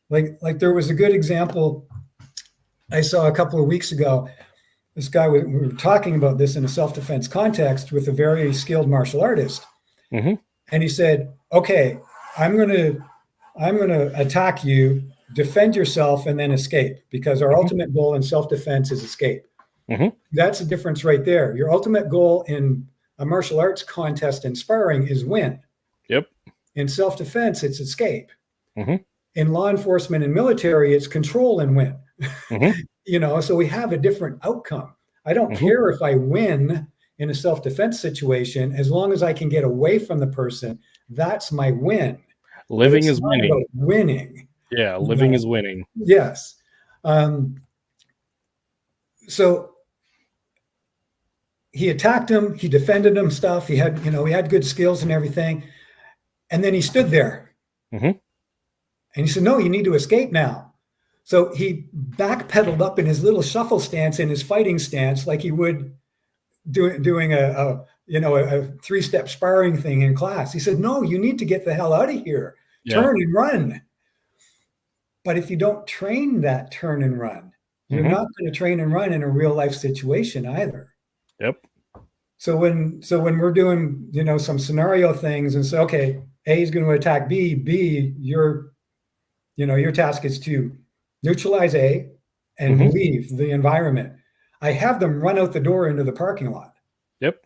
Like there was a good example I saw a couple of weeks ago. This guy, we were talking about this in a self-defense context with a very skilled martial artist. And he said, okay, I'm going to attack you, defend yourself, and then escape, because our ultimate goal in self-defense is escape. That's the difference right there. Your ultimate goal in a martial arts contest and sparring is win. Yep. In self-defense, it's escape. In law enforcement and military, it's control and win. So we have a different outcome. I don't care if I win in a self-defense situation, as long as I can get away from the person. That's my win. Living is winning. Winning. Yeah, living is winning. Yes. So he attacked him, he defended him stuff. He had good skills and everything. And then he stood there. And he said, no, you need to escape now. So he backpedaled up in his little shuffle stance, in his fighting stance, like he would doing a 3-step sparring thing in class. He said, no, you need to get the hell out of here. Turn and run. But if you don't train that turn and run, you're not going to train and run in a real life situation either. Yep. So when we're doing, some scenario things and say, okay, A is going to attack B, your task is to neutralize A and leave the environment. I have them run out the door into the parking lot. Yep.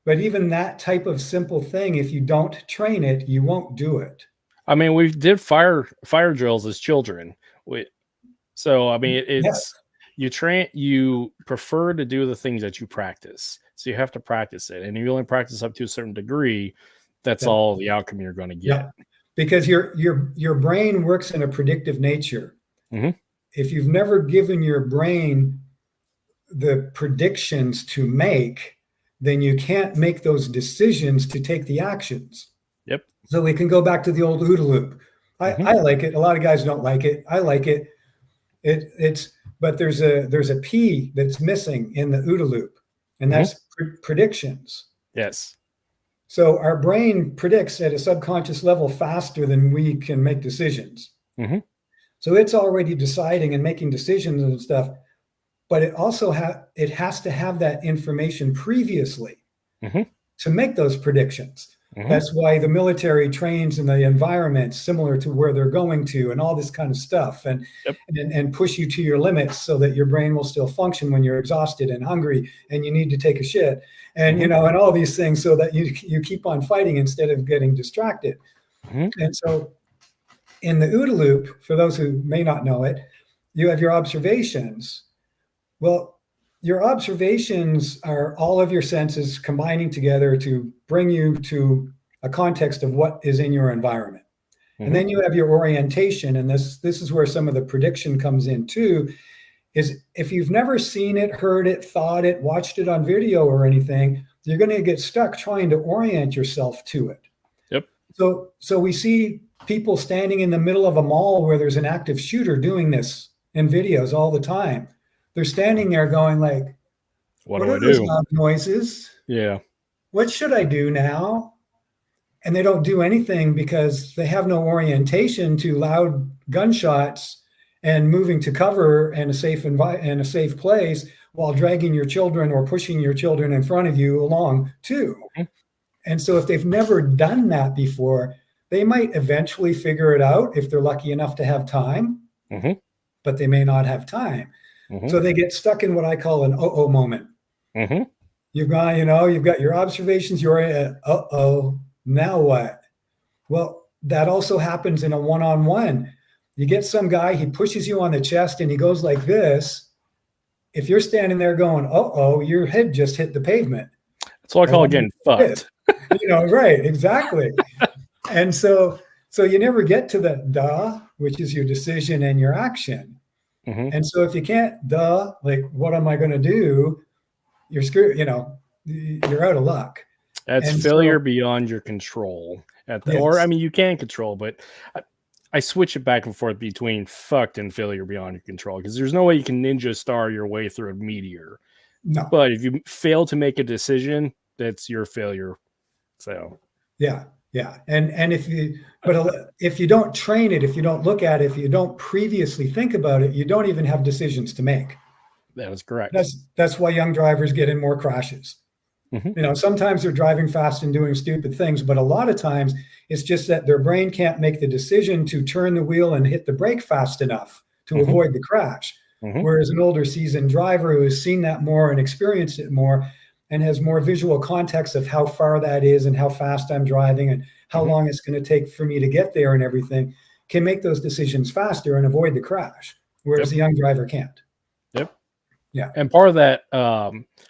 But even that type of simple thing, if you don't train it, you won't do it. I mean, we did fire drills as children. It's you prefer to do the things that you practice. So you have to practice it. And if you only practice up to a certain degree, that's all the outcome you're going to get. Yeah. Because your brain works in a predictive nature. If you've never given your brain the predictions to make, then you can't make those decisions to take the actions. Yep. So we can go back to the old OODA loop. I like it. A lot of guys don't like it. I like it. But there's a P that's missing in the OODA loop, and that's predictions. Yes. So our brain predicts at a subconscious level faster than we can make decisions. So it's already deciding and making decisions and stuff, but it also has to have that information previously to make those predictions. That's why the military trains in the environment similar to where they're going to, and all this kind of stuff, and push you to your limits so that your brain will still function when you're exhausted and hungry and you need to take a shit, and and all these things, so that you keep on fighting instead of getting distracted. And so in the OODA loop, for those who may not know it, you have your observations. Well, your observations are all of your senses combining together to bring you to a context of what is in your environment. And then you have your orientation, and this is where some of the prediction comes in too, is if you've never seen it, heard it, thought it, watched it on video or anything, you're going to get stuck trying to orient yourself to it. Yep. So we see people standing in the middle of a mall where there's an active shooter doing this in videos all the time. They're standing there going like, what are do I those do? loud noises? Yeah. What should I do now? And they don't do anything because they have no orientation to loud gunshots and moving to cover and a safe place while dragging your children or pushing your children in front of you along too. Mhm. And so if they've never done that before, they might eventually figure it out if they're lucky enough to have time, Mhm. but they may not have time. Mhm. So they get stuck in what I call an uh-oh moment. Mhm. You've got your observations, you're at uh-oh, now what? Well, that also happens in a one-on-one. You get some guy, he pushes you on the chest and he goes like this. If you're standing there going, uh-oh, your head just hit the pavement. That's what I call getting fucked. Right, exactly. And so you never get to the duh, which is your decision and your action. Mm-hmm. And so if you can't like, what am I going to do? You're screwed, you're out of luck. That's and failure beyond your control. Or, I mean, you can control, but I switch it back and forth between fucked and failure beyond your control because there's no way you can ninja star your way through a meteor. No. But if you fail to make a decision, that's your failure. So yeah. And if you don't train it, if you don't look at it, if you don't previously think about it, you don't even have decisions to make. That is correct. That's why young drivers get in more crashes. Mm-hmm. Sometimes they're driving fast and doing stupid things, but a lot of times it's just that their brain can't make the decision to turn the wheel and hit the brake fast enough to Mm-hmm. avoid the crash. Mm-hmm. Whereas an older seasoned driver who has seen that more and experienced it more and has more visual context of how far that is and how fast I'm driving and how Mm-hmm. long it's going to take for me to get there and everything, can make those decisions faster and avoid the crash, whereas the young driver can't. Yep. Yeah. And part of that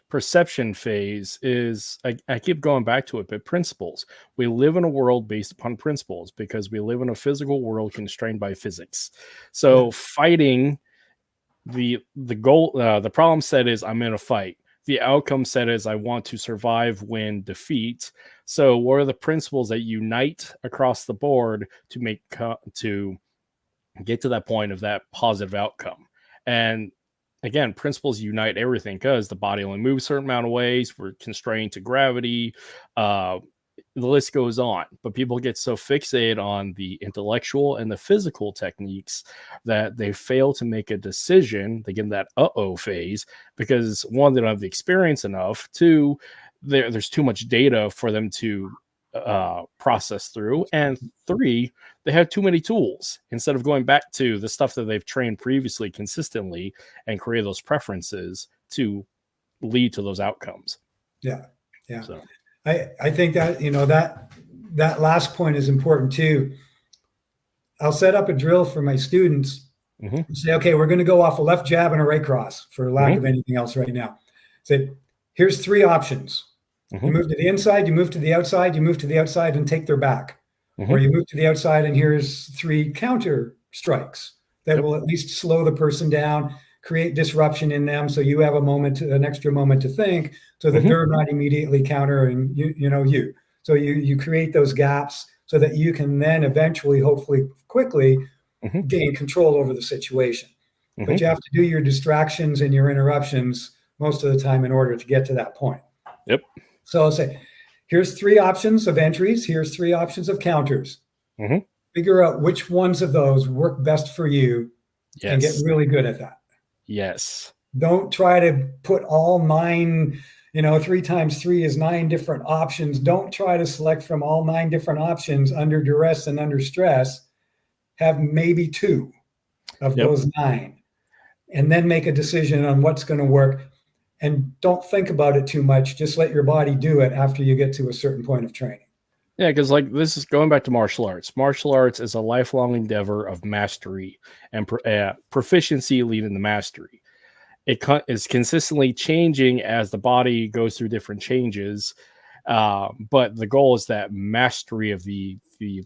perception phase is, I keep going back to it, but principles. We live in a world based upon principles because we live in a physical world constrained by physics. So fighting, the goal, the problem set is I'm in a fight. The outcome set is I want to survive, win, defeat. So what are the principles that unite across the board to get to that point of that positive outcome? And again, principles unite everything because the body only moves a certain amount of ways. We're constrained to gravity. The list goes on. But people get so fixated on the intellectual and the physical techniques that they fail to make a decision. They get in that uh-oh phase because, one, they don't have the experience enough. Two, there's too much data for them to process through. And three, they have too many tools instead of going back to the stuff that they've trained previously consistently and create those preferences to lead to those outcomes. Yeah. So I think that, that last point is important too. I'll set up a drill for my students and say, okay, we're going to go off a left jab and a right cross for lack of anything else right now. Say, here's three options. You move to the inside, you move to the outside, you move to the outside and take their back. Or you move to the outside and here's three counter strikes that will at least slow the person down, create disruption in them. So you have an extra moment to think so that they're not immediately countering you. So you create those gaps so that you can then eventually, hopefully quickly gain control over the situation. But you have to do your distractions and your interruptions most of the time in order to get to that point. Yep. So I'll say, here's three options of entries. Here's three options of counters. Figure out which ones of those work best for you and get really good at that. Yes. Don't try to put all 9, 3 times 3 is 9 different options. Don't try to select from all 9 different options under duress and under stress. Have maybe 2 of those 9 and then make a decision on what's going to work. And don't think about it too much. Just let your body do it after you get to a certain point of training. Yeah, because this is going back to martial arts. Martial arts is a lifelong endeavor of mastery and proficiency leading to mastery. It is consistently changing as the body goes through different changes. But the goal is that mastery of the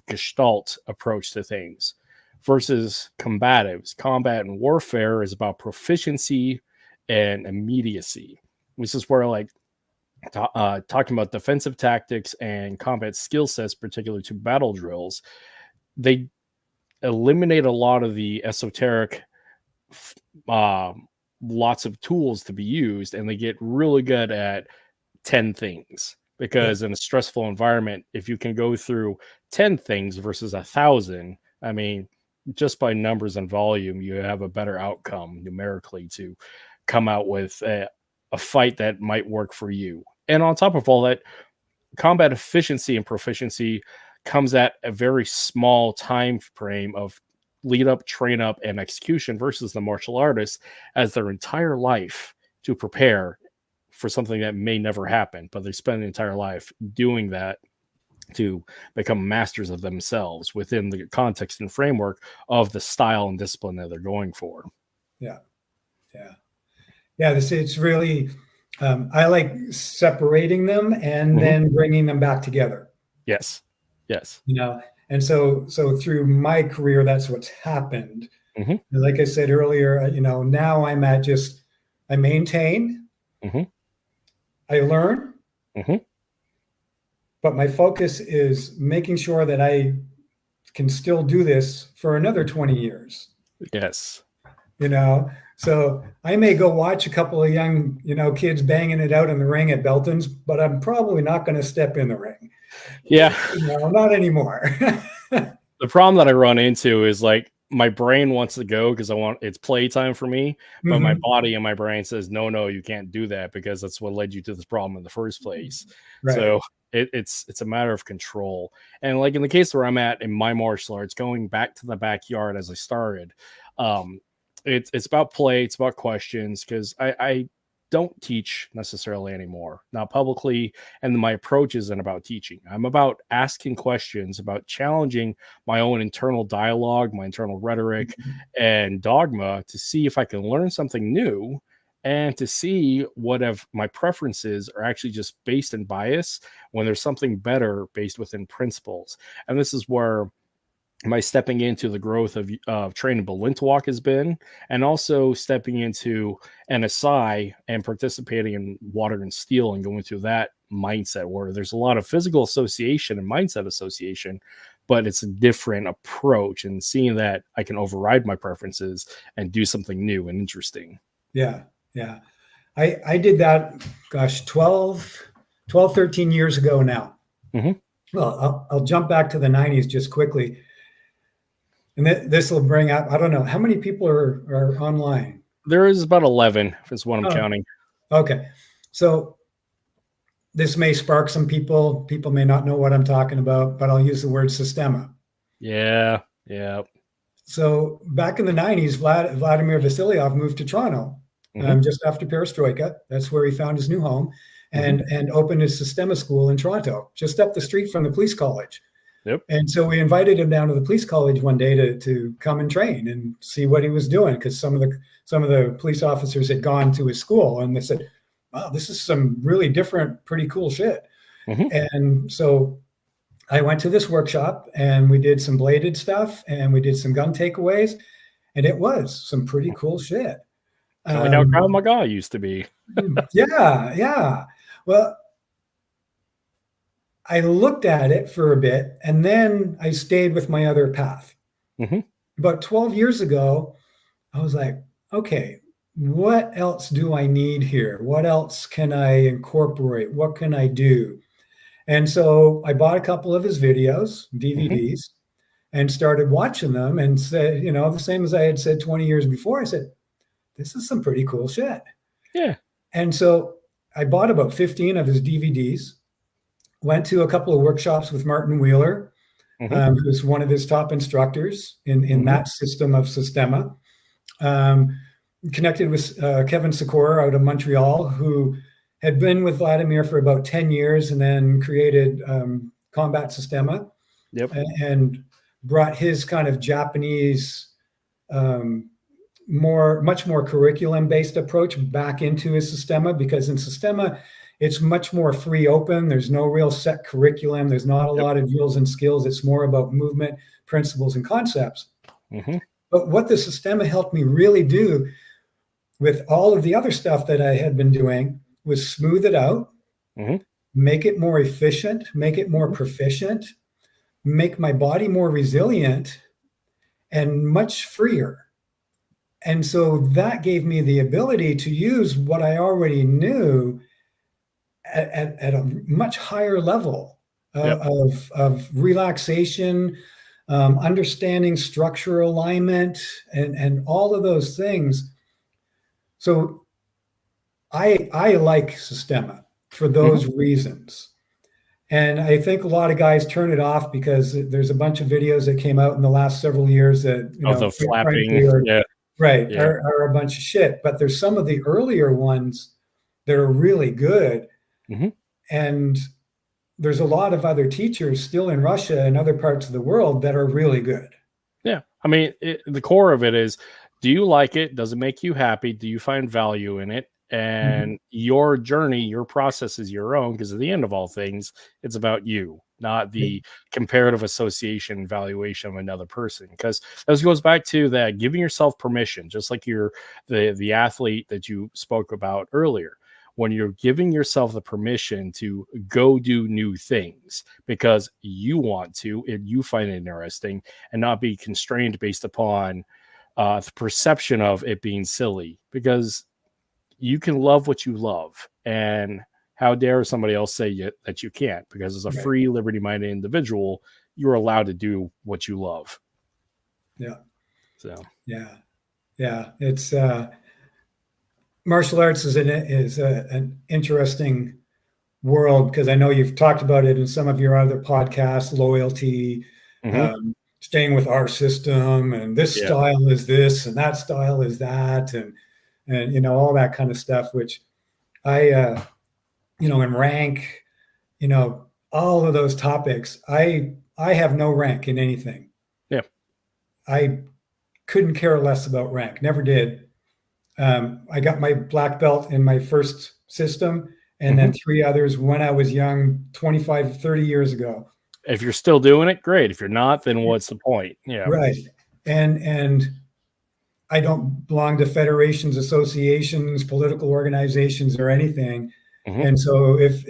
gestalt approach to things. versus combatives. Combat and warfare is about proficiency and immediacy. This is where like talking about defensive tactics and combat skill sets, particularly to battle drills, they eliminate a lot of the esoteric lots of tools to be used, and they get really good at 10 things, because in a stressful environment, if you can go through 10 things versus 1,000, I mean, just by numbers and volume, you have a better outcome numerically to come out with a fight that might work for you. And on top of all that, combat efficiency and proficiency comes at a very small time frame of lead up, train up, and execution, versus the martial artists as their entire life to prepare for something that may never happen, but they spend the entire life doing that to become masters of themselves within the context and framework of the style and discipline that they're going for. Yeah. It's really, I like separating them and then bringing them back together. Yes. And so through my career, that's what's happened. Like I said earlier, now I'm at just, I maintain, I learn, but my focus is making sure that I can still do this for another 20 years. Yes. So I may go watch a couple of young, kids banging it out in the ring at Belton's, but I'm probably not going to step in the ring. Yeah. Not anymore. The problem that I run into is like my brain wants to go because it's playtime for me, but my body and my brain says, no, you can't do that, because that's what led you to this problem in the first place. Right. So it's a matter of control. And like in the case where I'm at in my martial arts, going back to the backyard as I started, it's about play, it's about questions, because I don't teach necessarily anymore, not publicly, and my approach isn't about teaching. I'm about asking questions, about challenging my own internal dialogue, my internal rhetoric and dogma, to see if I can learn something new, and to see what if my preferences are actually just based in bias when there's something better based within principles. And this is where my stepping into the growth of training Balintawak has been, and also stepping into NSI and participating in Water and Steel and going through that mindset, where there's a lot of physical association and mindset association, but it's a different approach, and seeing that I can override my preferences and do something new and interesting. Yeah. I did that, 12, 13 years ago now. Well, I'll jump back to the 90s just quickly. And this will bring up, I don't know, how many people are online? There is about 11, is what I'm counting. Okay. So this may spark some people. People may not know what I'm talking about, but I'll use the word Sistema. Yeah. So back in the 90s, Vladimir Vasilyev moved to Toronto just after Perestroika. That's where he found his new home, and opened his Sistema school in Toronto, just up the street from the police college. Yep. And so we invited him down to the police college one day to come and train and see what he was doing, because some of the police officers had gone to his school, and they said, wow, this is some really different, pretty cool shit. And so I went to this workshop, and we did some bladed stuff, and we did some gun takeaways, and it was some pretty cool shit. Kind of how Krav Maga used to be. Yeah. Well, I looked at it for a bit, and then I stayed with my other path. About 12 years ago, I was like, okay, what else do I need here? What else can I incorporate? What can I do? And so I bought a couple of his videos, DVDs, and started watching them, and said, the same as I had said 20 years before, I said, this is some pretty cool shit. Yeah. And so I bought about 15 of his DVDs, went to a couple of workshops with Martin Wheeler, who's one of his top instructors in that system of Sistema. Connected with Kevin Sikora out of Montreal, who had been with Vladimir for about 10 years and then created Combat Sistema. And brought his kind of Japanese, much more curriculum-based approach back into his Sistema, because in Sistema, it's much more free open. There's no real set curriculum. There's not a lot of drills and skills. It's more about movement, principles, and concepts. Mm-hmm. But what the Sistema helped me really do with all of the other stuff that I had been doing was smooth it out, Mm-hmm. make it more efficient, make it more Mm-hmm. proficient, make my body more resilient and much freer. And so that gave me the ability to use what I already knew at a much higher level Yep. of relaxation, understanding structure alignment, and all of those things. So I like Sistema for Mm-hmm. those reasons. And I think a lot of guys turn it off because there's a bunch of videos that came out in the last several years that, Oh, the quite flapping. frankly, are Yeah. right, Yeah. are a bunch of shit. But there's some of the earlier ones that are really good. Mm-hmm. And there's a lot of other teachers still in Russia and other parts of the world that are really good. Yeah. I mean, the core of it is, do you like it? Does it make you happy? Do you find value in it? And your journey, your process is your own, because at the end of all things, it's about you, not the comparative association valuation of another person. Because this goes back to that giving yourself permission, just like you're the athlete that you spoke about earlier. When you're giving yourself the permission to go do new things because you want to and you find it interesting, and not be constrained based upon the perception of it being silly, because you can love what you love. And how dare somebody else say that you can't? Because as a Right. free, liberty-minded individual, you're allowed to do what you love. Yeah. So Yeah. It's martial arts is an interesting world, because I know you've talked about it in some of your other podcasts, loyalty, mhm. staying with our system, and this Yeah. style is this and that style is that, and all that kind of stuff, which I in rank, all of those topics, I have no rank in anything. Yeah. I couldn't care less about rank, never did. I got my black belt in my first system, and then 3 others when I was young, 25, 30 years ago. If you're still doing it, great. If you're not, then what's the point? Yeah. Right. And I don't belong to federations, associations, political organizations, or anything. Mhm. And so if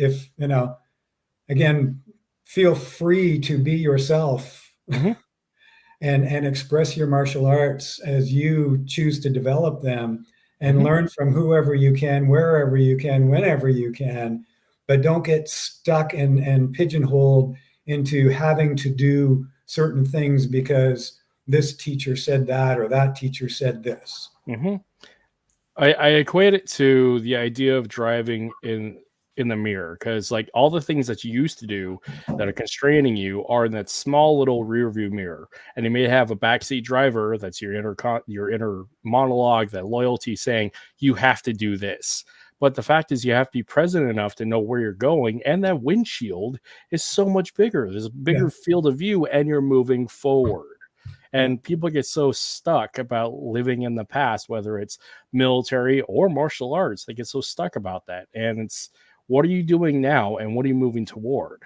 again, feel free to be yourself Mhm. and express your martial arts as you choose to develop them, and Mhm. learn from whoever you can, wherever you can, whenever you can, but don't get stuck and pigeonholed into having to do certain things because this teacher said that or that teacher said this. Mhm. I equate it to the idea of driving in the mirror, because like all the things that you used to do that are constraining you are in that small little rear view mirror, and you may have a backseat driver that's your inner monologue, that loyalty saying you have to do this. But the fact is, you have to be present enough to know where you're going, and that windshield is so much bigger. There's a Yeah. bigger field of view, and you're moving forward. Yeah. And people get so stuck about living in the past, whether it's military or martial arts. They get so stuck about that. And it's, what are you doing now? And what are you moving toward?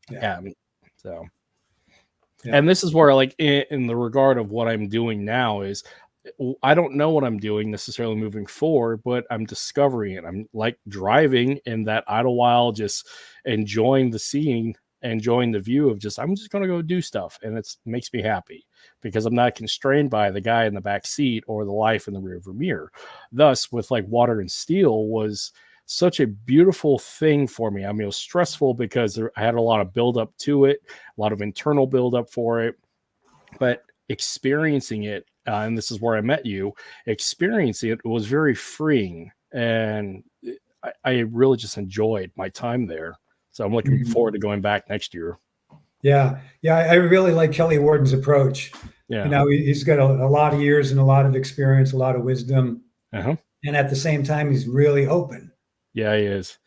Yeah. So, Yeah. and this is where, like, in the regard of what I'm doing now is, I don't know what I'm doing necessarily moving forward, but I'm discovering it. I'm like driving in that Idlewild, just enjoying the scene, enjoying the view of just, I'm just going to go do stuff. And it makes me happy because I'm not constrained by the guy in the back seat or the life in the rearview mirror. Thus, with like Water and Steel was such a beautiful thing for me. I mean, it was stressful because I had a lot of buildup to it, a lot of internal buildup for it, but experiencing it, and this is where I met you, experiencing it was very freeing. And I really just enjoyed my time there. So I'm looking forward to going back next year. Yeah. Yeah. I really like Kelly Warden's approach. Yeah. He's got a lot of years and a lot of experience, a lot of wisdom. Uh-huh. And at the same time, he's really open. Yeah, he is.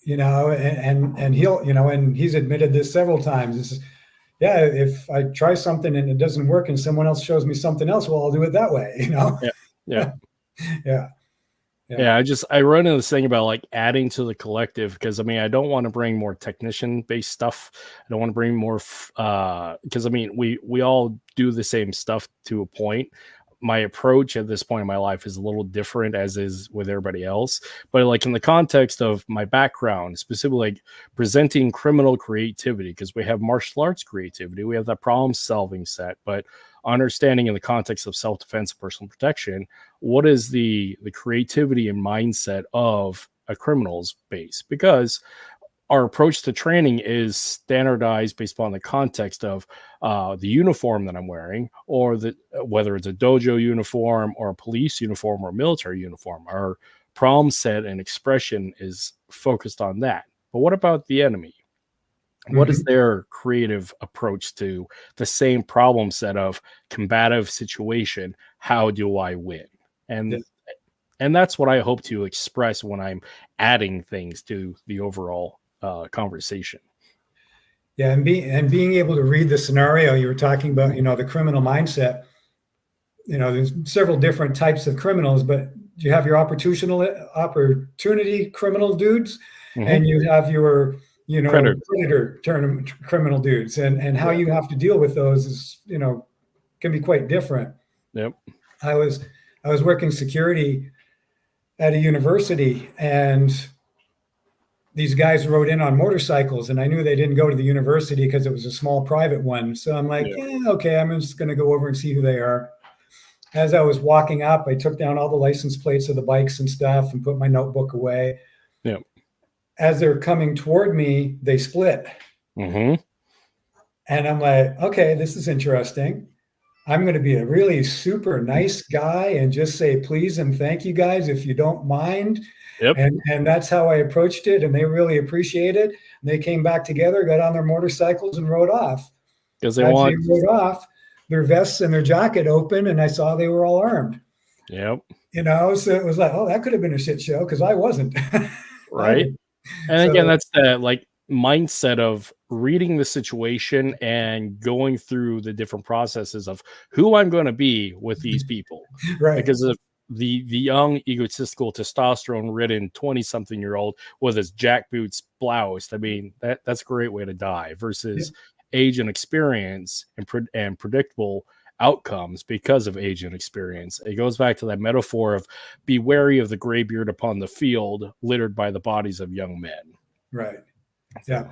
And he'll, and he's admitted this several times. This is, yeah, if I try something and it doesn't work and someone else shows me something else, well, I'll do it that way, Yeah. Yeah. Yeah. Yeah, I run into this thing about like adding to the collective because I mean I don't want to bring more technician based stuff. I don't want to bring more because I mean we all do the same stuff to a point. My approach at this point in my life is a little different as is with everybody else. But like in the context of my background, specifically like presenting criminal creativity, because we have martial arts creativity, we have that problem solving set, but understanding in the context of self-defense and personal protection, what is the creativity and mindset of a criminal's base? Because our approach to training is standardized based upon the context of the uniform that I'm wearing, or whether it's a dojo uniform or a police uniform or a military uniform. Our problem set and expression is focused on that. But what about the enemy? What is their creative approach to the same problem set of combative situation? How do I win? And that's what I hope to express when I'm adding things to the overall conversation. Yeah, and being able to read the scenario you were talking about, the criminal mindset. There's several different types of criminals, but you have your opportunity criminal dudes, and you have your predator criminal dudes, and how you have to deal with those is can be quite different. Yep. I was working security at a university, and these guys rode in on motorcycles, and I knew they didn't go to the university because it was a small private one. So I'm like, okay, I'm just going to go over and see who they are. As I was walking up, I took down all the license plates of the bikes and stuff and put my notebook away. Yep. As they're coming toward me, they split. And I'm like, okay, this is interesting. I'm going to be a really super nice guy and just say please and thank you guys if you don't mind. Yep. And that's how I approached it, and they really appreciate it. And they came back together, got on their motorcycles, and rode off. Because they rode off, their vests and their jacket open, and I saw they were all armed. Yep. So it was like, oh, that could have been a shit show because I wasn't. Right. And again, that's the like mindset of reading the situation and going through the different processes of who I'm going to be with these people. Right. Because of the young, egotistical, testosterone-ridden 20-something-year-old with his jackboots bloused. I mean, that's a great way to die versus age and experience and predictable outcomes because of age and experience. It goes back to that metaphor of be wary of the gray beard upon the field littered by the bodies of young men. Right. Yeah.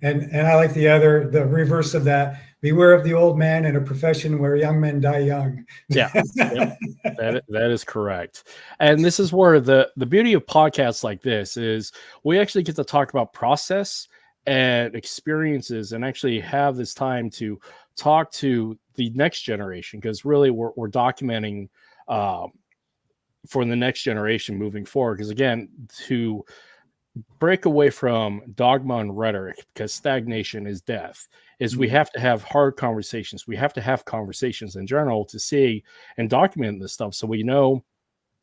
And I like the reverse of that. Beware of the old man in a profession where young men die young. Yeah. That is correct. And this is where the beauty of podcasts like this is we actually get to talk about process and experiences and actually have this time to talk to the next generation, because really we're documenting for the next generation moving forward. Because again, to break away from dogma and rhetoric, because stagnation is death, is we have to have hard conversations. We have to have conversations in general to see and document this stuff so we know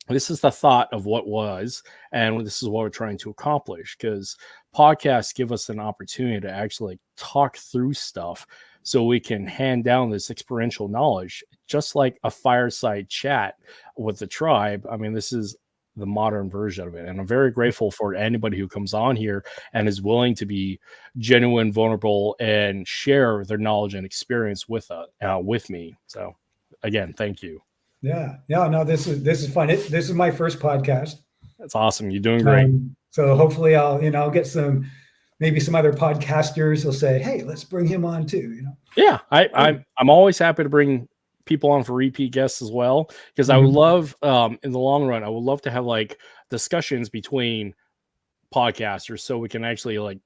this is the thought of what was, and this is what we're trying to accomplish, because podcasts give us an opportunity to actually talk through stuff so we can hand down this experiential knowledge, just like a fireside chat with the tribe. I mean, this is the modern version of it. And I'm very grateful for anybody who comes on here and is willing to be genuine, vulnerable, and share their knowledge and experience with me. So again, thank you. Yeah. No, this is fun. This is my first podcast. That's awesome. You're doing great. So hopefully I'll get maybe some other podcasters will say, hey, let's bring him on too. Yeah. I'm always happy to bring people on for repeat guests as well, because I would love in the long run, I would love to have like discussions between podcasters so we can actually, like,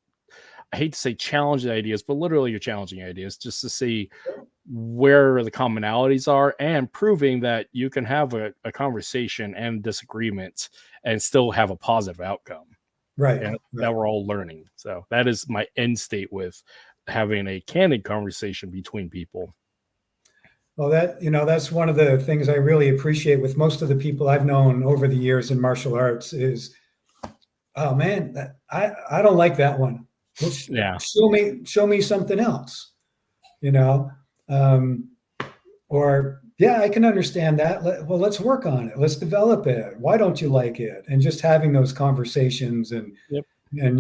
I hate to say challenge the ideas, but literally you're challenging ideas just to see where the commonalities are and proving that you can have a conversation and disagreements and still have a positive outcome. Right. And that we're all learning. So that is my end state with having a candid conversation between people. Well, that's one of the things I really appreciate with most of the people I've known over the years in martial arts is, oh man, I don't like that one. Show me something else. Or, yeah, I can understand that. Well, let's work on it. Let's develop it. Why don't you like it? And just having those conversations and, Yep. and,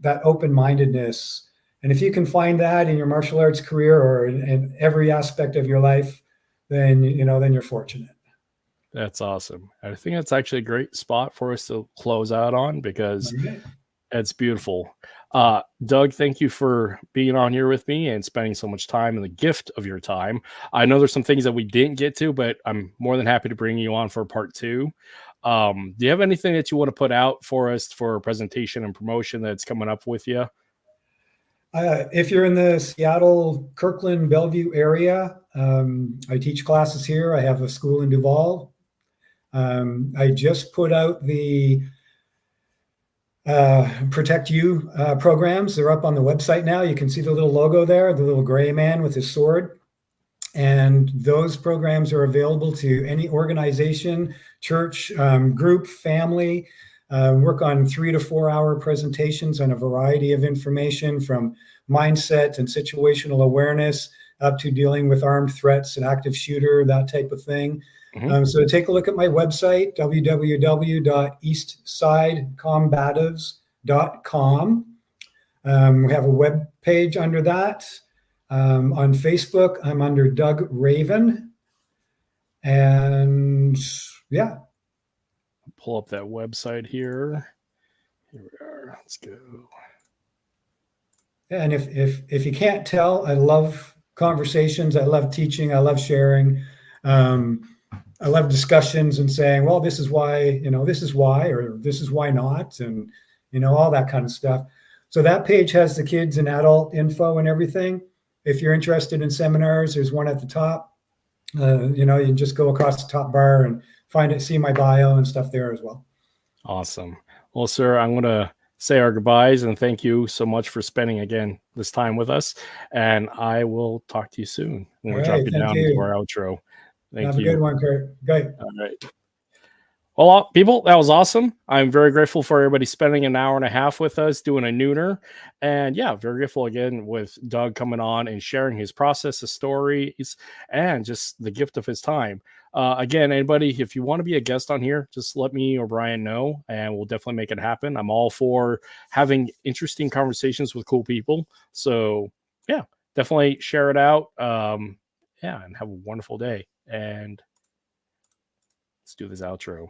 that open-mindedness. And if you can find that in your martial arts career or in every aspect of your life, then, then you're fortunate. That's awesome. I think that's actually a great spot for us to close out on, because Okay. it's beautiful. Doug, thank you for being on here with me and spending so much time and the gift of your time. I know there's some things that we didn't get to, but I'm more than happy to bring you on for part 2. Do you have anything that you want to put out for us for presentation and promotion that's coming up with you? If you're in the Seattle, Kirkland, Bellevue area, I teach classes here. I have a school in Duvall. I just put out the Protect You programs. They're up on the website now. You can see the little logo there, the little gray man with his sword. And those programs are available to any organization, church, group, family. Work on 3 to 4 hour presentations on a variety of information, from mindset and situational awareness up to dealing with armed threats and active shooter, that type of thing. So take a look at my website, www.eastsidecombatives.com. We have a web page under that. On Facebook, I'm under Doug Raven. And yeah. Pull up that website here. Here we are. Let's go. And if you can't tell, I love conversations. I love teaching. I love sharing. I love discussions and saying, well, this is why, this is why, or this is why not, and, all that kind of stuff. So that page has the kids and adult info and everything. If you're interested in seminars, there's one at the top. You just go across the top bar and see my bio and stuff there as well. Awesome. Well, sir, I'm going to say our goodbyes and thank you so much for spending again this time with us. And I will talk to you soon when we drop you down into our outro. Thank you. Have a good one, Kurt. Good. All right. Well, people, that was awesome. I'm very grateful for everybody spending an hour and a half with us doing a nooner. And yeah, very grateful again with Doug coming on and sharing his process, his stories, and just the gift of his time. Again, anybody, if you want to be a guest on here, just let me or Brian know, and we'll definitely make it happen. I'm all for having interesting conversations with cool people. So yeah, definitely share it out. And have a wonderful day. And let's do this outro.